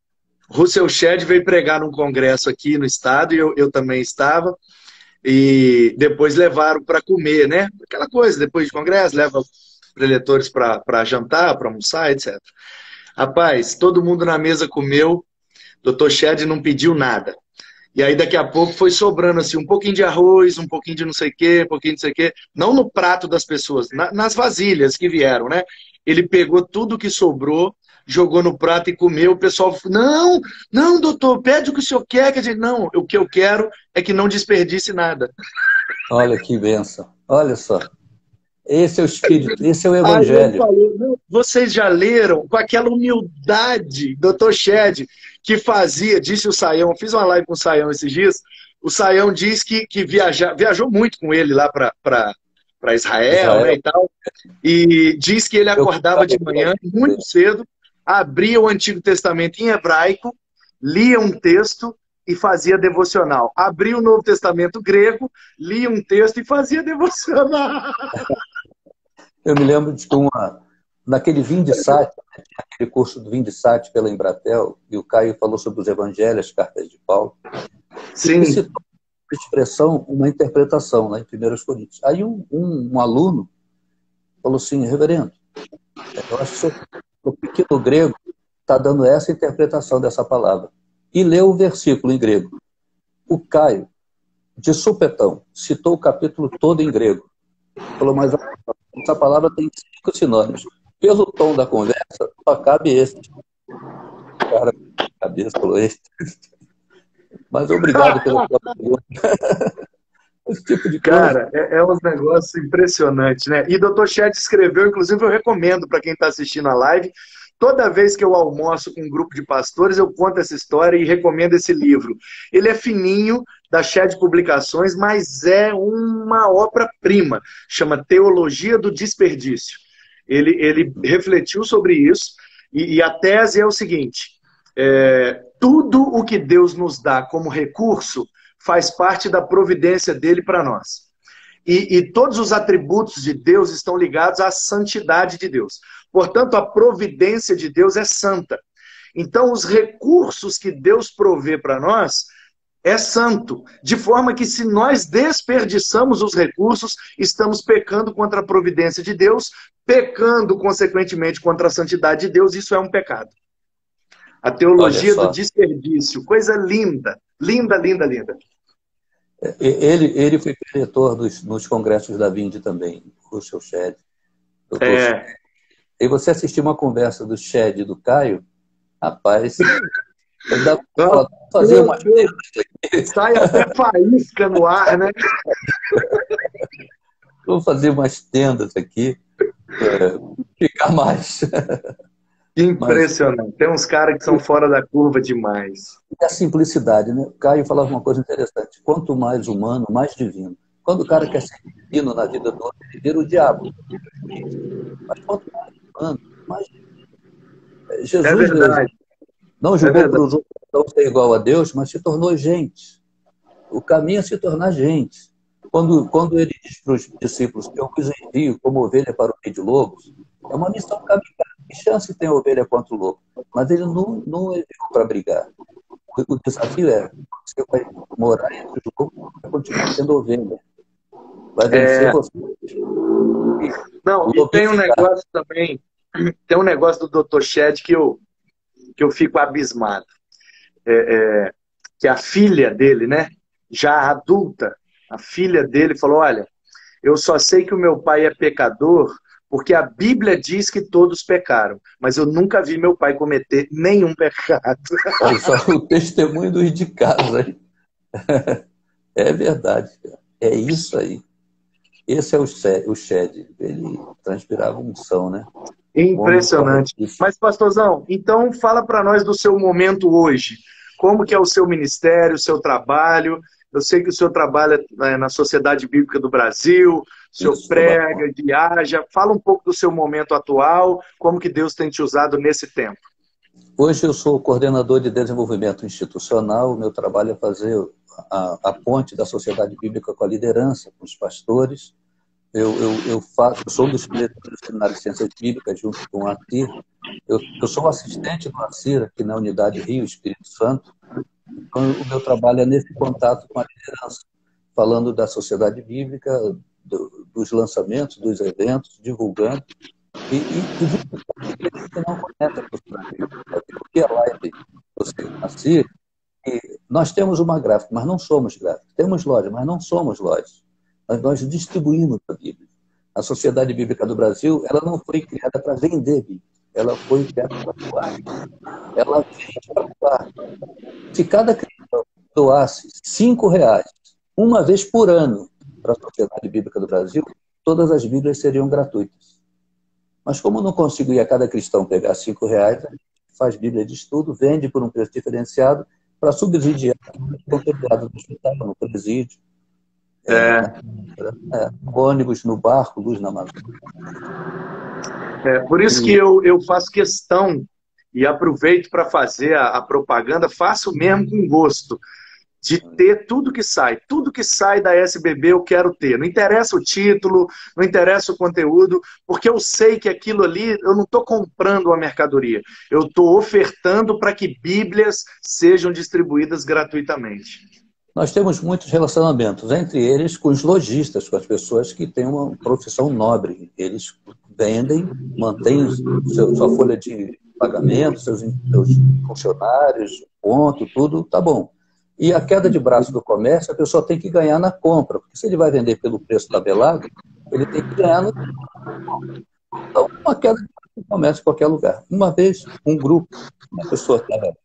Russell Shedd veio pregar num congresso aqui no estado e eu também estava. E depois levaram para comer, né? Aquela coisa, depois de congresso, leva preletores para jantar, para almoçar, etc. Rapaz, todo mundo na mesa comeu, Dr. Shedd não pediu nada. E aí daqui a pouco foi sobrando assim, um pouquinho de arroz, um pouquinho de não sei o quê, um pouquinho de não sei o quê. Não no prato das pessoas, nas vasilhas que vieram, né? Ele pegou tudo que sobrou, jogou no prato e comeu. O pessoal falou, não, doutor, pede o que o senhor quer. Quer dizer, não, o que eu quero é que não desperdice nada. Olha que benção. Olha só. Esse é o Espírito, esse é o Evangelho. Vocês já leram com aquela humildade, doutor Shedd, que fazia, disse o Saião, fiz uma live com o Saião esses dias, o Saião diz que viajou muito com ele lá para Israel, né, e tal, e diz que ele acordava de manhã, muito cedo, abria o Antigo Testamento em hebraico, lia um texto e fazia devocional. Abria o Novo Testamento grego, lia um texto e fazia devocional. Eu me lembro de naquele Vindicate, aquele curso do Vindicate pela Embratel, e o Caio falou sobre os evangelhos, cartas de Paulo. Sim. E citou uma expressão, uma interpretação, né, em 1 Coríntios. Aí um aluno falou assim, reverendo, eu acho que o pequeno grego está dando essa interpretação dessa palavra. E leu o versículo em grego. O Caio, de supetão, citou o capítulo todo em grego. Falou, mas essa palavra tem 5 sinônimos. Pelo tom da conversa, só cabe esse. O cara, cabeça, falou esse. Mas obrigado pela tua pergunta. Esse tipo de coisa. Cara, é um negócio impressionante, né? E o Dr. Shedd escreveu, inclusive eu recomendo para quem está assistindo a live, Toda vez que eu almoço com um grupo de pastores, eu conto essa história e recomendo esse livro. Ele é fininho, da Shed Publicações, mas é uma obra-prima. Chama Teologia do Desperdício. Ele refletiu sobre isso e a tese é o seguinte: tudo o que Deus nos dá como recurso faz parte da providência dele para nós. E todos os atributos de Deus estão ligados à santidade de Deus. Portanto, a providência de Deus é santa. Então, os recursos que Deus provê para nós é santo. De forma que, se nós desperdiçamos os recursos, estamos pecando contra a providência de Deus, pecando, consequentemente, contra a santidade de Deus. Isso é um pecado. A teologia do desperdício. Coisa linda. Linda, linda, linda. Ele foi preletor nos congressos da Vinde também, o seu Shed. E você assistiu uma conversa do Shed e do Caio, rapaz, dá para fazer uma... Sai até faísca no ar, né? Vou fazer umas tendas aqui, ficar mais... Impressionante. Tem uns caras que são fora da curva demais. É a simplicidade, né? O Caio falava uma coisa interessante. Quanto mais humano, mais divino. Quando o cara quer ser divino na vida do outro, ele vira o diabo. Mas quanto mais humano, mais divino. Jesus não julgou para os outros não ser igual a Deus, mas se tornou gente. O caminho é se tornar gente. Quando ele diz para os discípulos que eu vos envio como ovelha para o meio de lobos, é uma missão caminhar. Que chance tem a ovelha contra o lobo? Mas ele não enviou para brigar. O desafio é: você vai morar entre os lobos, vai continuar sendo ovelha. Vai vencer você. Não, e tem um negócio também, tem um negócio do Dr. Shed que eu fico abismado. Que a filha dele, né, já adulta, a filha dele falou: olha, eu só sei que o meu pai é pecador porque a Bíblia diz que todos pecaram, mas eu nunca vi meu pai cometer nenhum pecado. Olha só o testemunho dos de casa. É verdade, cara. É isso aí. Esse é o Shed. Ele transpirava unção, né? Impressionante. Mas, pastorzão, então fala para nós do seu momento hoje. Como que é o seu ministério, o seu trabalho? Eu sei que o senhor trabalha na Sociedade Bíblica do Brasil, o senhor prega, viaja. Fala um pouco do seu momento atual, como que Deus tem te usado nesse tempo. Hoje eu sou coordenador de desenvolvimento institucional. O meu trabalho é fazer a ponte da Sociedade Bíblica com a liderança, com os pastores. Eu sou um dos diretores do Seminário de Ciências Bíblicas, junto com o ACIR. Eu sou assistente do ACIR, aqui na Unidade Rio Espírito Santo. Então, o meu trabalho é nesse contato com a liderança, falando da Sociedade Bíblica, dos lançamentos, dos eventos, divulgando. E que não conhece a Sociedade Bíblica, porque a live do ACIR, nós temos uma gráfica, mas não somos gráficos. Temos loja, mas não somos lojas. Nós distribuímos a Bíblia. A Sociedade Bíblica do Brasil, ela não foi criada para vender Bíblia. Ela foi criada para doar. Ela vende para doar. Se cada cristão doasse R$5, uma vez por ano, para a Sociedade Bíblica do Brasil, todas as Bíblias seriam gratuitas. Mas como não consigo ir a cada cristão pegar R$5, a gente faz Bíblia de estudo, vende por um preço diferenciado para subsidiar o contemplado no hospital, no presídio. No ônibus, no barco, luz na Amazônia. Por isso que eu faço questão e aproveito para fazer a propaganda, faço mesmo com gosto, de ter tudo que sai da SBB eu quero ter. Não interessa o título, não interessa o conteúdo, porque eu sei que aquilo ali, eu não estou comprando uma mercadoria, eu estou ofertando para que Bíblias sejam distribuídas gratuitamente. Nós temos muitos relacionamentos, entre eles com os lojistas, com as pessoas que têm uma profissão nobre. Eles vendem, mantêm sua folha de pagamento, seus funcionários, ponto, tudo, tá bom. E a queda de braço do comércio, a pessoa tem que ganhar na compra, porque se ele vai vender pelo preço tabelado, ele tem que ganhar no... Então, uma queda de braço do comércio em qualquer lugar. Uma vez, um grupo, uma pessoa estava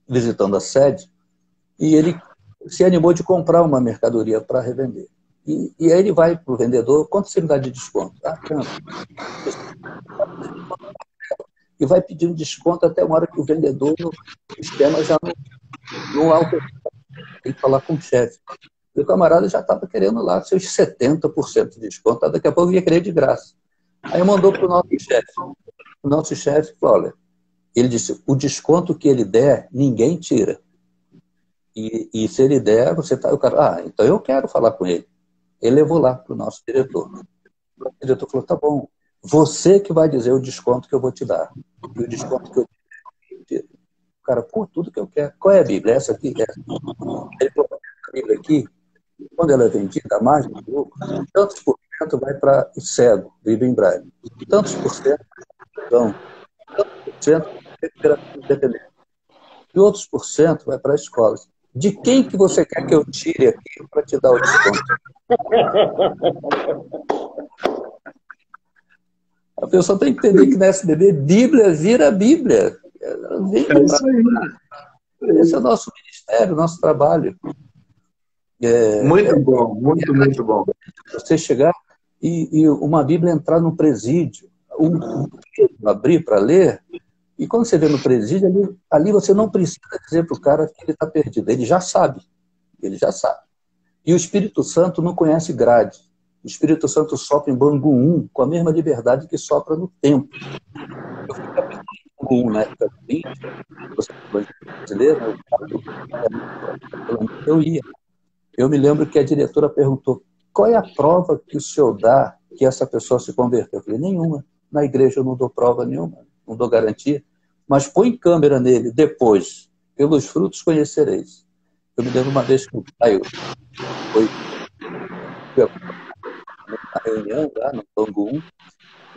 visitando a sede, e ele se animou de comprar uma mercadoria para revender. E aí ele vai para o vendedor: quanto você me dá de desconto? Ah, tanto. e vai pedindo desconto até uma hora que o vendedor, o sistema já não autoriza. Tem que falar com o chefe. E o camarada já estava querendo lá seus 70% de desconto, daqui a pouco ia querer de graça. Aí mandou para o nosso chefe. O nosso chefe falou, olha, ele disse, o desconto que ele der, ninguém tira. E se ele der, você tá... O cara, então eu quero falar com ele. Ele levou lá para o nosso diretor. O diretor falou, tá bom, você que vai dizer o desconto que eu vou te dar. E o desconto que eu tiro. O cara, pô, tudo que eu quero. Qual é a Bíblia? Essa aqui? Essa. Ele falou, a Bíblia aqui, quando ela é vendida, a mais de pouco, tantos por cento vai para o cego, Bíblia em Braille. Tantos por cento para o tantos por cento para a independente. E outros por cento vai para as escolas. De quem que você quer que eu tire aqui para te dar o desconto? A pessoa tem que entender que na SBB, Bíblia vira Bíblia. Esse é o nosso ministério, o nosso trabalho. Muito bom, muito bom. Você chegar e uma Bíblia entrar no presídio, abrir para ler, e quando você vê no presídio, ali você não precisa dizer para o cara que ele está perdido. Ele já sabe. Ele já sabe. E o Espírito Santo não conhece grade. O Espírito Santo sopra em Bangu 1 com a mesma liberdade que sopra no templo. Eu fui capitão em Bangu 1 na época do 20, você brasileiro, eu ia. Eu me lembro que a diretora perguntou, qual é a prova que o senhor dá que essa pessoa se converteu? Eu falei, nenhuma. Na igreja eu não dou prova nenhuma, não dou garantia. Mas põe câmera nele depois. Pelos frutos conhecereis. Eu me lembro uma vez que o Caio foi na reunião lá no Bangu 1,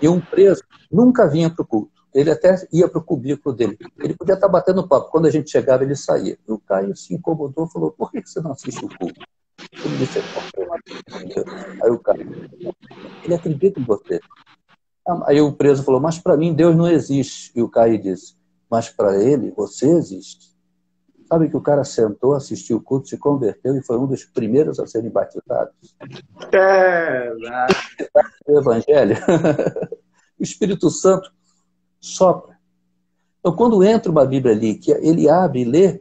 e um preso nunca vinha para o culto. Ele até ia para o cubículo dele. Ele podia estar batendo papo. Quando a gente chegava, ele saía. E o Caio se incomodou e falou, por que você não assiste o culto? Ele disse, aí o Caio, ele acredita em você. Aí o preso falou, mas para mim Deus não existe. E o Caio disse, mas para ele você existe. Sabe que o cara sentou, assistiu o culto, se converteu e foi um dos primeiros a serem batizados. O Evangelho. O Espírito Santo sopra. Então, quando entra uma Bíblia ali, que ele abre e lê,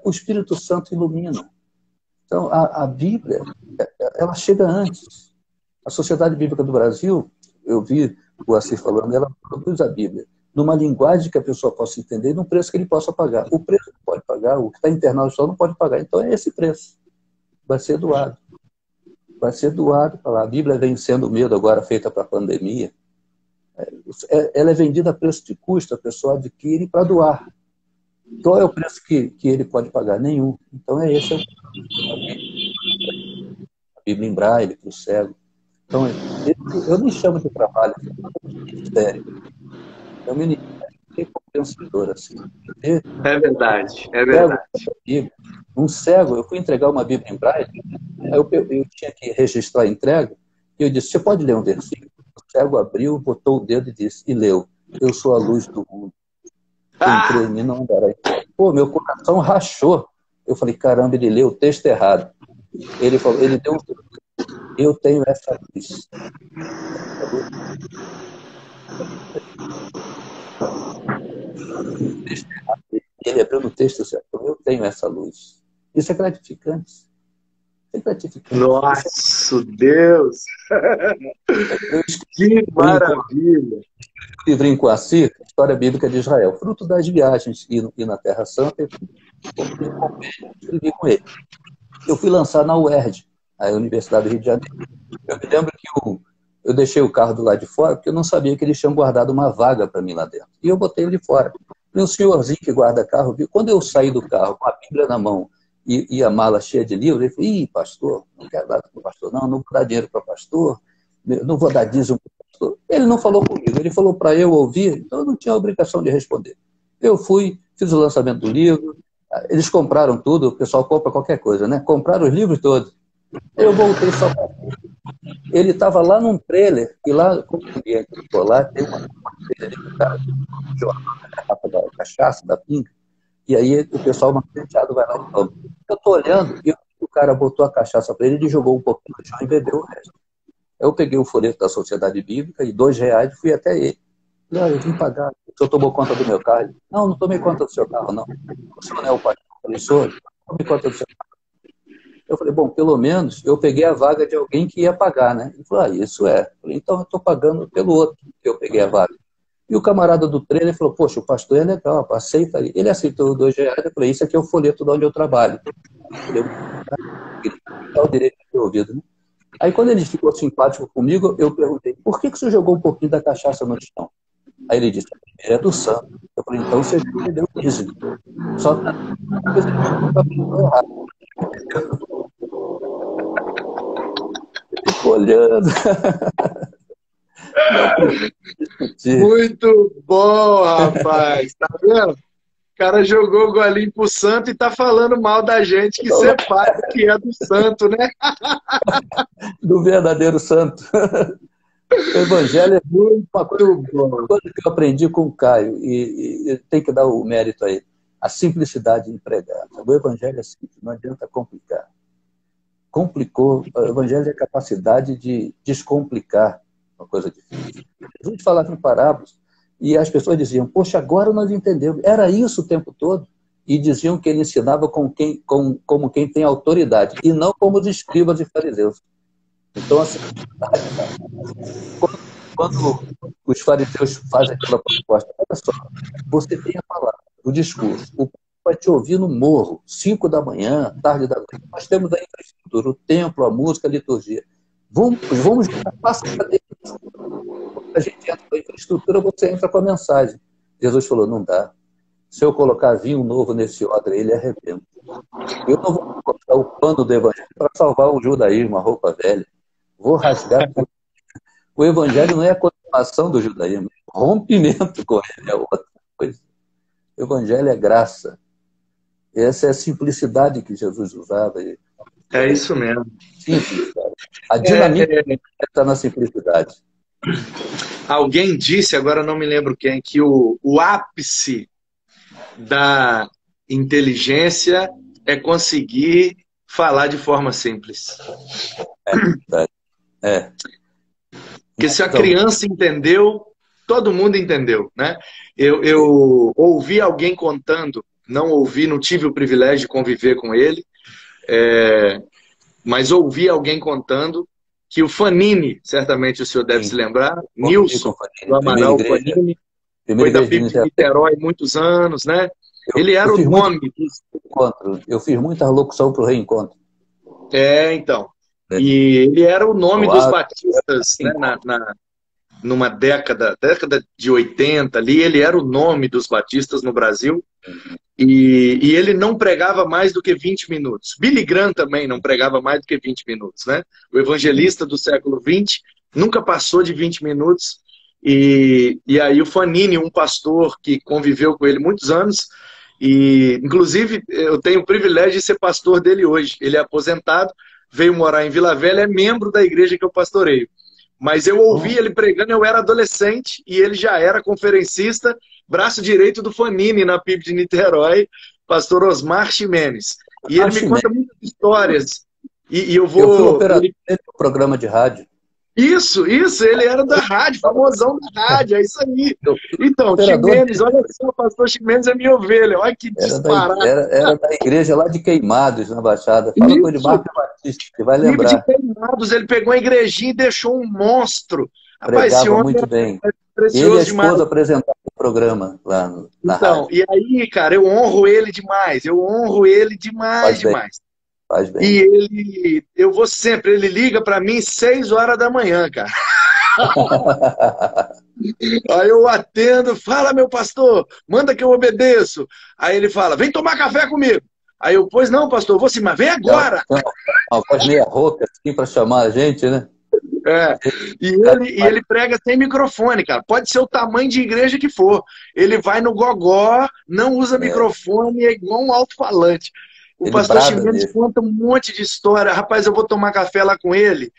o Espírito Santo ilumina. Então, a Bíblia, ela chega antes. A Sociedade Bíblica do Brasil, eu vi o Assir falando, ela produz a Bíblia numa linguagem que a pessoa possa entender e num preço que ele possa pagar. O preço que pode pagar, o que está internado só não pode pagar. Então, é esse preço. Vai ser doado. Vai ser doado para lá. A Bíblia vem sendo medo agora, feita para a pandemia. Ela é vendida a preço de custo, a pessoa adquire para doar. Qual é o preço que ele pode pagar? Nenhum. Então, esse é a Bíblia em Braille, para o cego. Então, eu nem chamo de trabalho, é um ministério. É um ministério recompensador, assim. É verdade, é verdade. Um cego, eu fui entregar uma Bíblia em Braille, aí eu tinha que registrar a entrega, e eu disse, você pode ler um versículo? O cego abriu, botou o dedo e disse, e leu, eu sou a luz do mundo. Quem crê em mim não andará. Pô, meu coração rachou. Eu falei, caramba, ele leu o texto errado. Ele falou, ele deu eu tenho essa luz. Ele abriu no texto certo. Eu tenho essa luz. Isso é gratificante. É gratificante. Nossa, Deus! Que maravilha! O livrinho com a Assir, História Bíblica de Israel, fruto das viagens e na Terra Santa, eu escrevi com ele. Eu fui lançar na UERJ, a Universidade do Rio de Janeiro. Eu me lembro que eu deixei o carro do lado de fora, porque eu não sabia que eles tinham guardado uma vaga para mim lá dentro. E eu botei ele fora. E um senhorzinho que guarda carro viu. Quando eu saí do carro com a Bíblia na mão e a mala cheia de livros, ele falou, ih, pastor, não quero dar para o pastor, não vou dar dinheiro para o pastor, não vou dar dízimo para o pastor. Ele não falou comigo, ele falou para eu ouvir, então eu não tinha a obrigação de responder. Eu fui, fiz o lançamento do livro, eles compraram tudo, o pessoal compra qualquer coisa, né? Compraram os livros todos. Eu voltei só para ele estava lá num trailer, e lá, como ninguém ficou lá, tem uma trailer de cara, garrafa da cachaça, da pinga, e aí o pessoal mais penteado vai lá e toma. Eu estou olhando, e o cara botou a cachaça para ele jogou um pouquinho no chão e bebeu o resto. Eu peguei o folheto da Sociedade Bíblica e R$2 e fui até ele. Falei, eu vim pagar. O senhor tomou conta do meu carro? Não, não tomei conta do seu carro, não. O senhor não é o pastor? Eu falei, senhor, não tomei conta do seu carro. Eu falei, bom, pelo menos eu peguei a vaga de alguém que ia pagar, né? Ele falou, isso é. Eu falei, então eu estou pagando pelo outro que eu peguei a vaga. E o camarada do trailer falou, poxa, o pastor é legal, aceita aí. Ele aceitou R$ 2. Eu falei, isso aqui é o folheto de onde eu trabalho. Eu dá o direito de ter ouvido, né? Aí quando ele ficou simpático comigo, eu perguntei, por que o senhor jogou um pouquinho da cachaça no chão? Aí ele disse, a primeira é do santo. Eu falei, então você me deu o dízimo. Só que errado. Ficou olhando. Muito bom, rapaz. Tá vendo? O cara jogou o golinho pro santo e tá falando mal da gente que separa que é do santo, né? Do verdadeiro santo. O evangelho é uma coisa que eu aprendi com o Caio, e tem que dar o mérito a ele. A simplicidade de pregar. O evangelho é simples, não adianta complicar. Complicou, o evangelho é a capacidade de descomplicar uma coisa difícil. Jesus falava em parábolas, e as pessoas diziam, poxa, agora nós entendemos. Era isso o tempo todo. E diziam que ele ensinava como quem tem autoridade, e não como os escribas e fariseus. Então, assim, quando os fariseus fazem aquela proposta, olha só, você tem a palavra, o discurso, o povo vai te ouvir no morro, 5 da manhã, tarde da noite. Nós temos a infraestrutura, o templo, a música, a liturgia. Vamos passar para dentro. Quando a gente entra com a infraestrutura, você entra com a mensagem. Jesus falou, não dá. Se eu colocar vinho novo nesse odre, ele arrebenta. Eu não vou colocar o pano do evangelho para salvar o judaísmo, a roupa velha. Vou rasgar. O evangelho não é a continuação do judaísmo, é rompimento com ele, é outra coisa. O evangelho é graça. Essa é a simplicidade que Jesus usava. É isso mesmo. Simples, cara. A dinâmica está na simplicidade. Alguém disse, agora não me lembro quem, que o ápice da inteligência é conseguir falar de forma simples. Porque se a criança entendeu, todo mundo entendeu, né? Eu ouvi alguém contando, não tive o privilégio de conviver com ele, mas ouvi alguém contando que o Fanini, certamente o senhor deve se lembrar, Nilson do Amaral Fanini, foi da PIB de Niterói há muitos anos, né? Ele era o nome. Eu fiz muita locução para o Reencontro. Então. E ele era o nome dos batistas, né, numa década de 80 ali, ele era o nome dos batistas no Brasil, e ele não pregava mais do que 20 minutos. Billy Graham também não pregava mais do que 20 minutos, né? O evangelista do século XX nunca passou de 20 minutos, e aí o Fanini, um pastor que conviveu com ele muitos anos, e inclusive eu tenho o privilégio de ser pastor dele hoje. Ele é aposentado, veio morar em Vila Velha, é membro da igreja que eu pastoreio. Mas eu ouvi ele pregando, eu era adolescente, e ele já era conferencista, braço direito do Fanini na PIB de Niterói, pastor Osmar Ximenes. E ele me conta muitas histórias. E eu vou... Eu fui operador do programa de rádio. Isso, ele era da rádio, famosão da rádio, é isso aí. Então, Ximenes, olha só, o pastor Ximenes é minha ovelha, olha que disparado. Era da igreja lá de Queimados, na Baixada. Fala com o Edmar Batista, que vai lembrar. De Queimados, ele pegou a igrejinha e deixou um monstro. Pregava muito bem. Ele e a esposa apresentavam o programa lá na rádio. E aí, cara, eu honro ele demais, demais. Faz bem. E eu vou sempre, ele liga pra mim 6 horas da manhã, cara. Aí eu atendo, fala, meu pastor, manda que eu obedeço. Aí ele fala, vem tomar café comigo. Aí eu, pois não, pastor, vou sim, mas vem agora. Uma voz meia rouca, assim, pra chamar a gente, né? E ele prega sem microfone, cara. Pode ser o tamanho de igreja que for. Ele vai no gogó, não usa microfone, é igual um alto-falante. O pastor Ximenes conta um monte de história. Rapaz, eu vou tomar café lá com ele.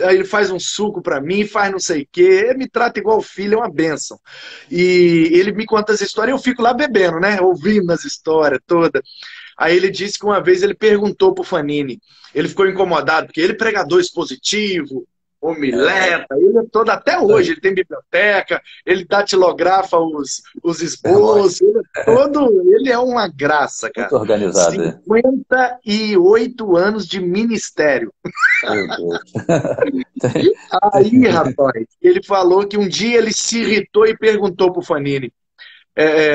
Aí ele faz um suco pra mim, faz não sei o quê. Ele me trata igual filho, é uma bênção. E ele me conta as histórias e eu fico lá bebendo, né? Ouvindo as histórias todas. Aí ele disse que uma vez ele perguntou pro Fanini. Ele ficou incomodado, porque ele é pregador expositivo, Omileta, ele é todo, até hoje, ele tem biblioteca, ele datilografa os esboços, ele é uma graça, cara. Muito organizado. 58 anos de ministério. Meu Deus. Aí, rapaz, ele falou que um dia ele se irritou e perguntou pro Fanini,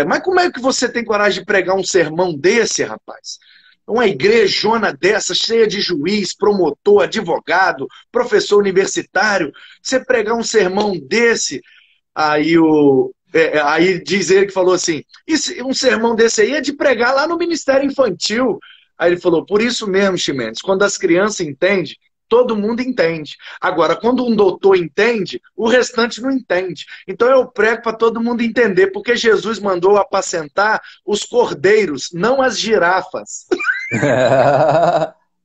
mas como é que você tem coragem de pregar um sermão desse, rapaz? Uma igrejona dessa, cheia de juiz, promotor, advogado, professor universitário, você pregar um sermão desse, aí diz ele que falou assim, um sermão desse aí é de pregar lá no Ministério Infantil. Aí ele falou, por isso mesmo, Ximenes, quando as crianças entendem, todo mundo entende. Agora, quando um doutor entende, o restante não entende. Então eu prego para todo mundo entender, porque Jesus mandou apacentar os cordeiros, não as girafas.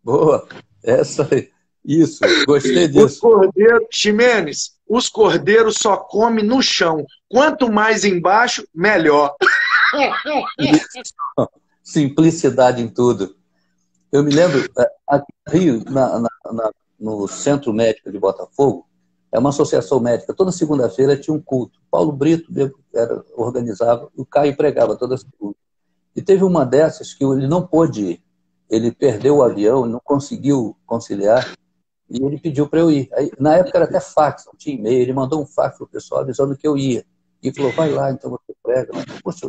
Boa, essa aí. Isso, gostei disso. Os cordeiros, Ximenes, os cordeiros só comem no chão. Quanto mais embaixo, melhor. Simplicidade em tudo. Eu me lembro, aqui no Rio, no Centro Médico de Botafogo, é uma associação médica. Toda segunda-feira tinha um culto. Paulo Brito organizava, o Caio pregava toda segunda. E teve uma dessas que ele não pôde ir. Ele perdeu o avião, não conseguiu conciliar, e ele pediu para eu ir. Aí, na época era até fax, não tinha e-mail. Ele mandou um fax para o pessoal avisando que eu ia. E falou, vai lá, então você prega. Mas, poxa,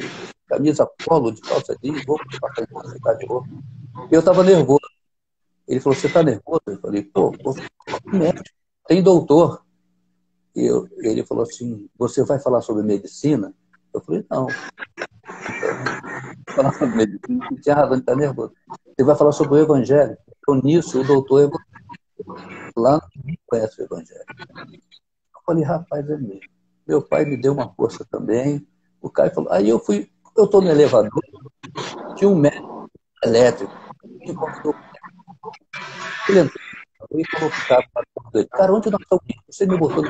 camisa polo de calça jeans, vou ficar de roupa. E eu estava nervoso. Ele falou, você está nervoso? Eu falei, pô, médico, tem doutor. E ele falou assim, você vai falar sobre medicina? Eu falei, não. Falar sobre medicina, não tinha razão de estar nervoso. Você vai falar sobre o evangelho. Então, nisso, o doutor lá não conhece o evangelho. Eu falei, rapaz, é mesmo. Meu pai me deu uma força também. O Caio falou, aí eu estou no elevador, tinha um médico elétrico, ele entrou e falou pro cara, onde nós estamos? Você me botou no...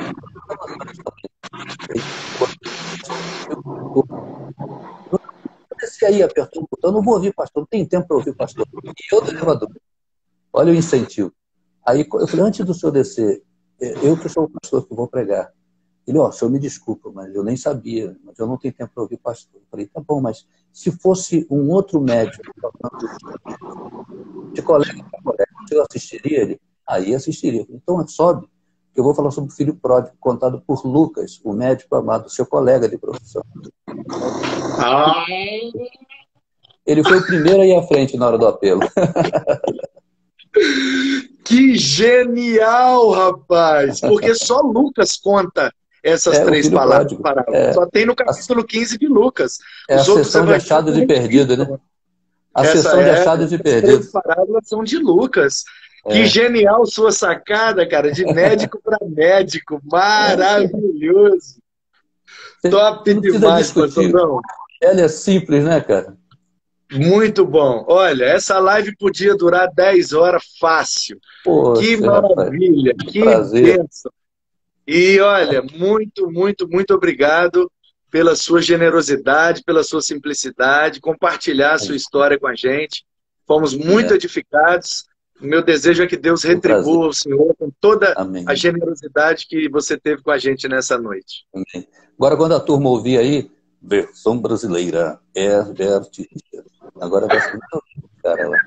Eu desci aí, apertou o botão, eu não vou ouvir pastor, não tem tempo para ouvir pastor. E eu do elevador, olha o incentivo. Aí eu falei, antes do senhor descer, eu que sou o pastor que vou pregar. Ele, o senhor me desculpa, mas eu nem sabia, mas eu não tenho tempo para ouvir pastor. Eu falei, tá bom, mas se fosse um outro médico, de colega para colega, eu assistiria ele? Aí assistiria. Então sobe, que eu vou falar sobre o filho pródigo, contado por Lucas, o médico amado, seu colega de profissão. Ele foi o primeiro a ir à frente na hora do apelo. Que genial, rapaz! Porque só Lucas conta essas três palavras. Só tem no capítulo 15 de Lucas. A sessão de achados e perdidos, né? A sessão de achados e perdidos. As parábolas são de Lucas. Que genial sua sacada, cara, de médico para médico. Maravilhoso. Top demais, pastorzão. Ela é simples, né, cara? Muito bom. Olha, essa live podia durar 10 horas fácil. Poxa, que maravilha, rapaz, que prazer. bênção. E olha, muito, muito, muito obrigado pela sua generosidade, pela sua simplicidade, compartilhar a sua história com a gente. Fomos muito edificados. O meu desejo é que Deus retribua o Senhor com toda a generosidade que você teve com a gente nessa noite. Amém. Agora, quando a turma ouvir aí, versão brasileira, Herbert Richard. Agora vai ser cara lá.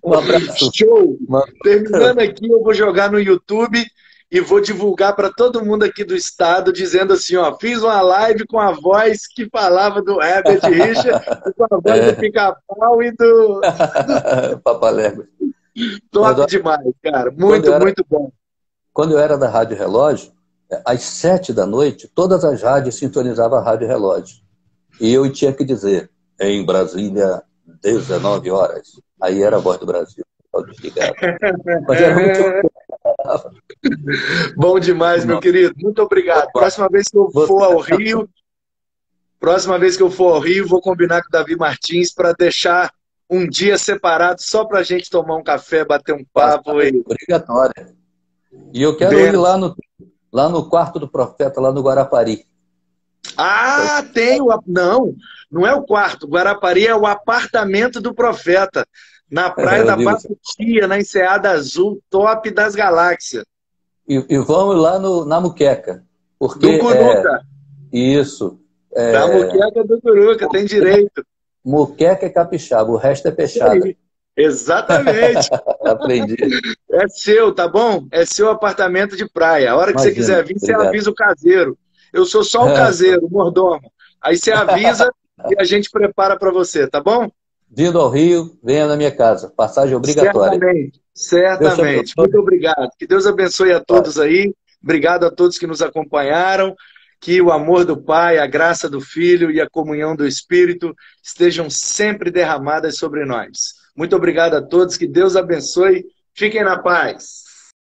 Um abraço. Show! Terminando aqui, eu vou jogar no YouTube e vou divulgar para todo mundo aqui do estado, dizendo assim, ó, fiz uma live com a voz que falava do Herbert Richard, com a voz do Pica-Pau e do Papalégua. Top demais, cara. Muito, muito bom. Quando eu era da Rádio Relógio, às 7 da noite, todas as rádios sintonizavam a Rádio Relógio. E eu tinha que dizer, em Brasília, 19 horas. Aí era a Voz do Brasil. Mas era muito... Bom demais, meu querido. Muito obrigado. Próxima vez que eu for ao Rio, vou combinar com o Davi Martins para deixar um dia separado só para a gente tomar um café, bater um papo. Obrigatório. E eu quero ir lá no quarto do profeta, lá no Guarapari. Ah, tem o... Não é o quarto. Guarapari é o apartamento do profeta. Na Praia da Batutia, na Enseada Azul, top das galáxias. E vamos lá na muqueca. Porque, Do Curuca. Isso. Da muqueca do Curuca, tem direito. Muqueca é capixaba, o resto é peixada. Exatamente. Aprendi. É seu, tá bom? É seu apartamento de praia. A hora que Imagina, você quiser vir, você obrigado. avisa o caseiro. Eu sou só o caseiro, o mordomo. Aí você avisa e a gente prepara para você, tá bom? Vindo ao Rio, venha na minha casa. Passagem obrigatória. Certamente, certamente. Muito obrigado. Que Deus abençoe a todos aí. Obrigado a todos que nos acompanharam. Que o amor do Pai, a graça do Filho e a comunhão do Espírito estejam sempre derramadas sobre nós. Muito obrigado a todos. Que Deus abençoe. Fiquem na paz.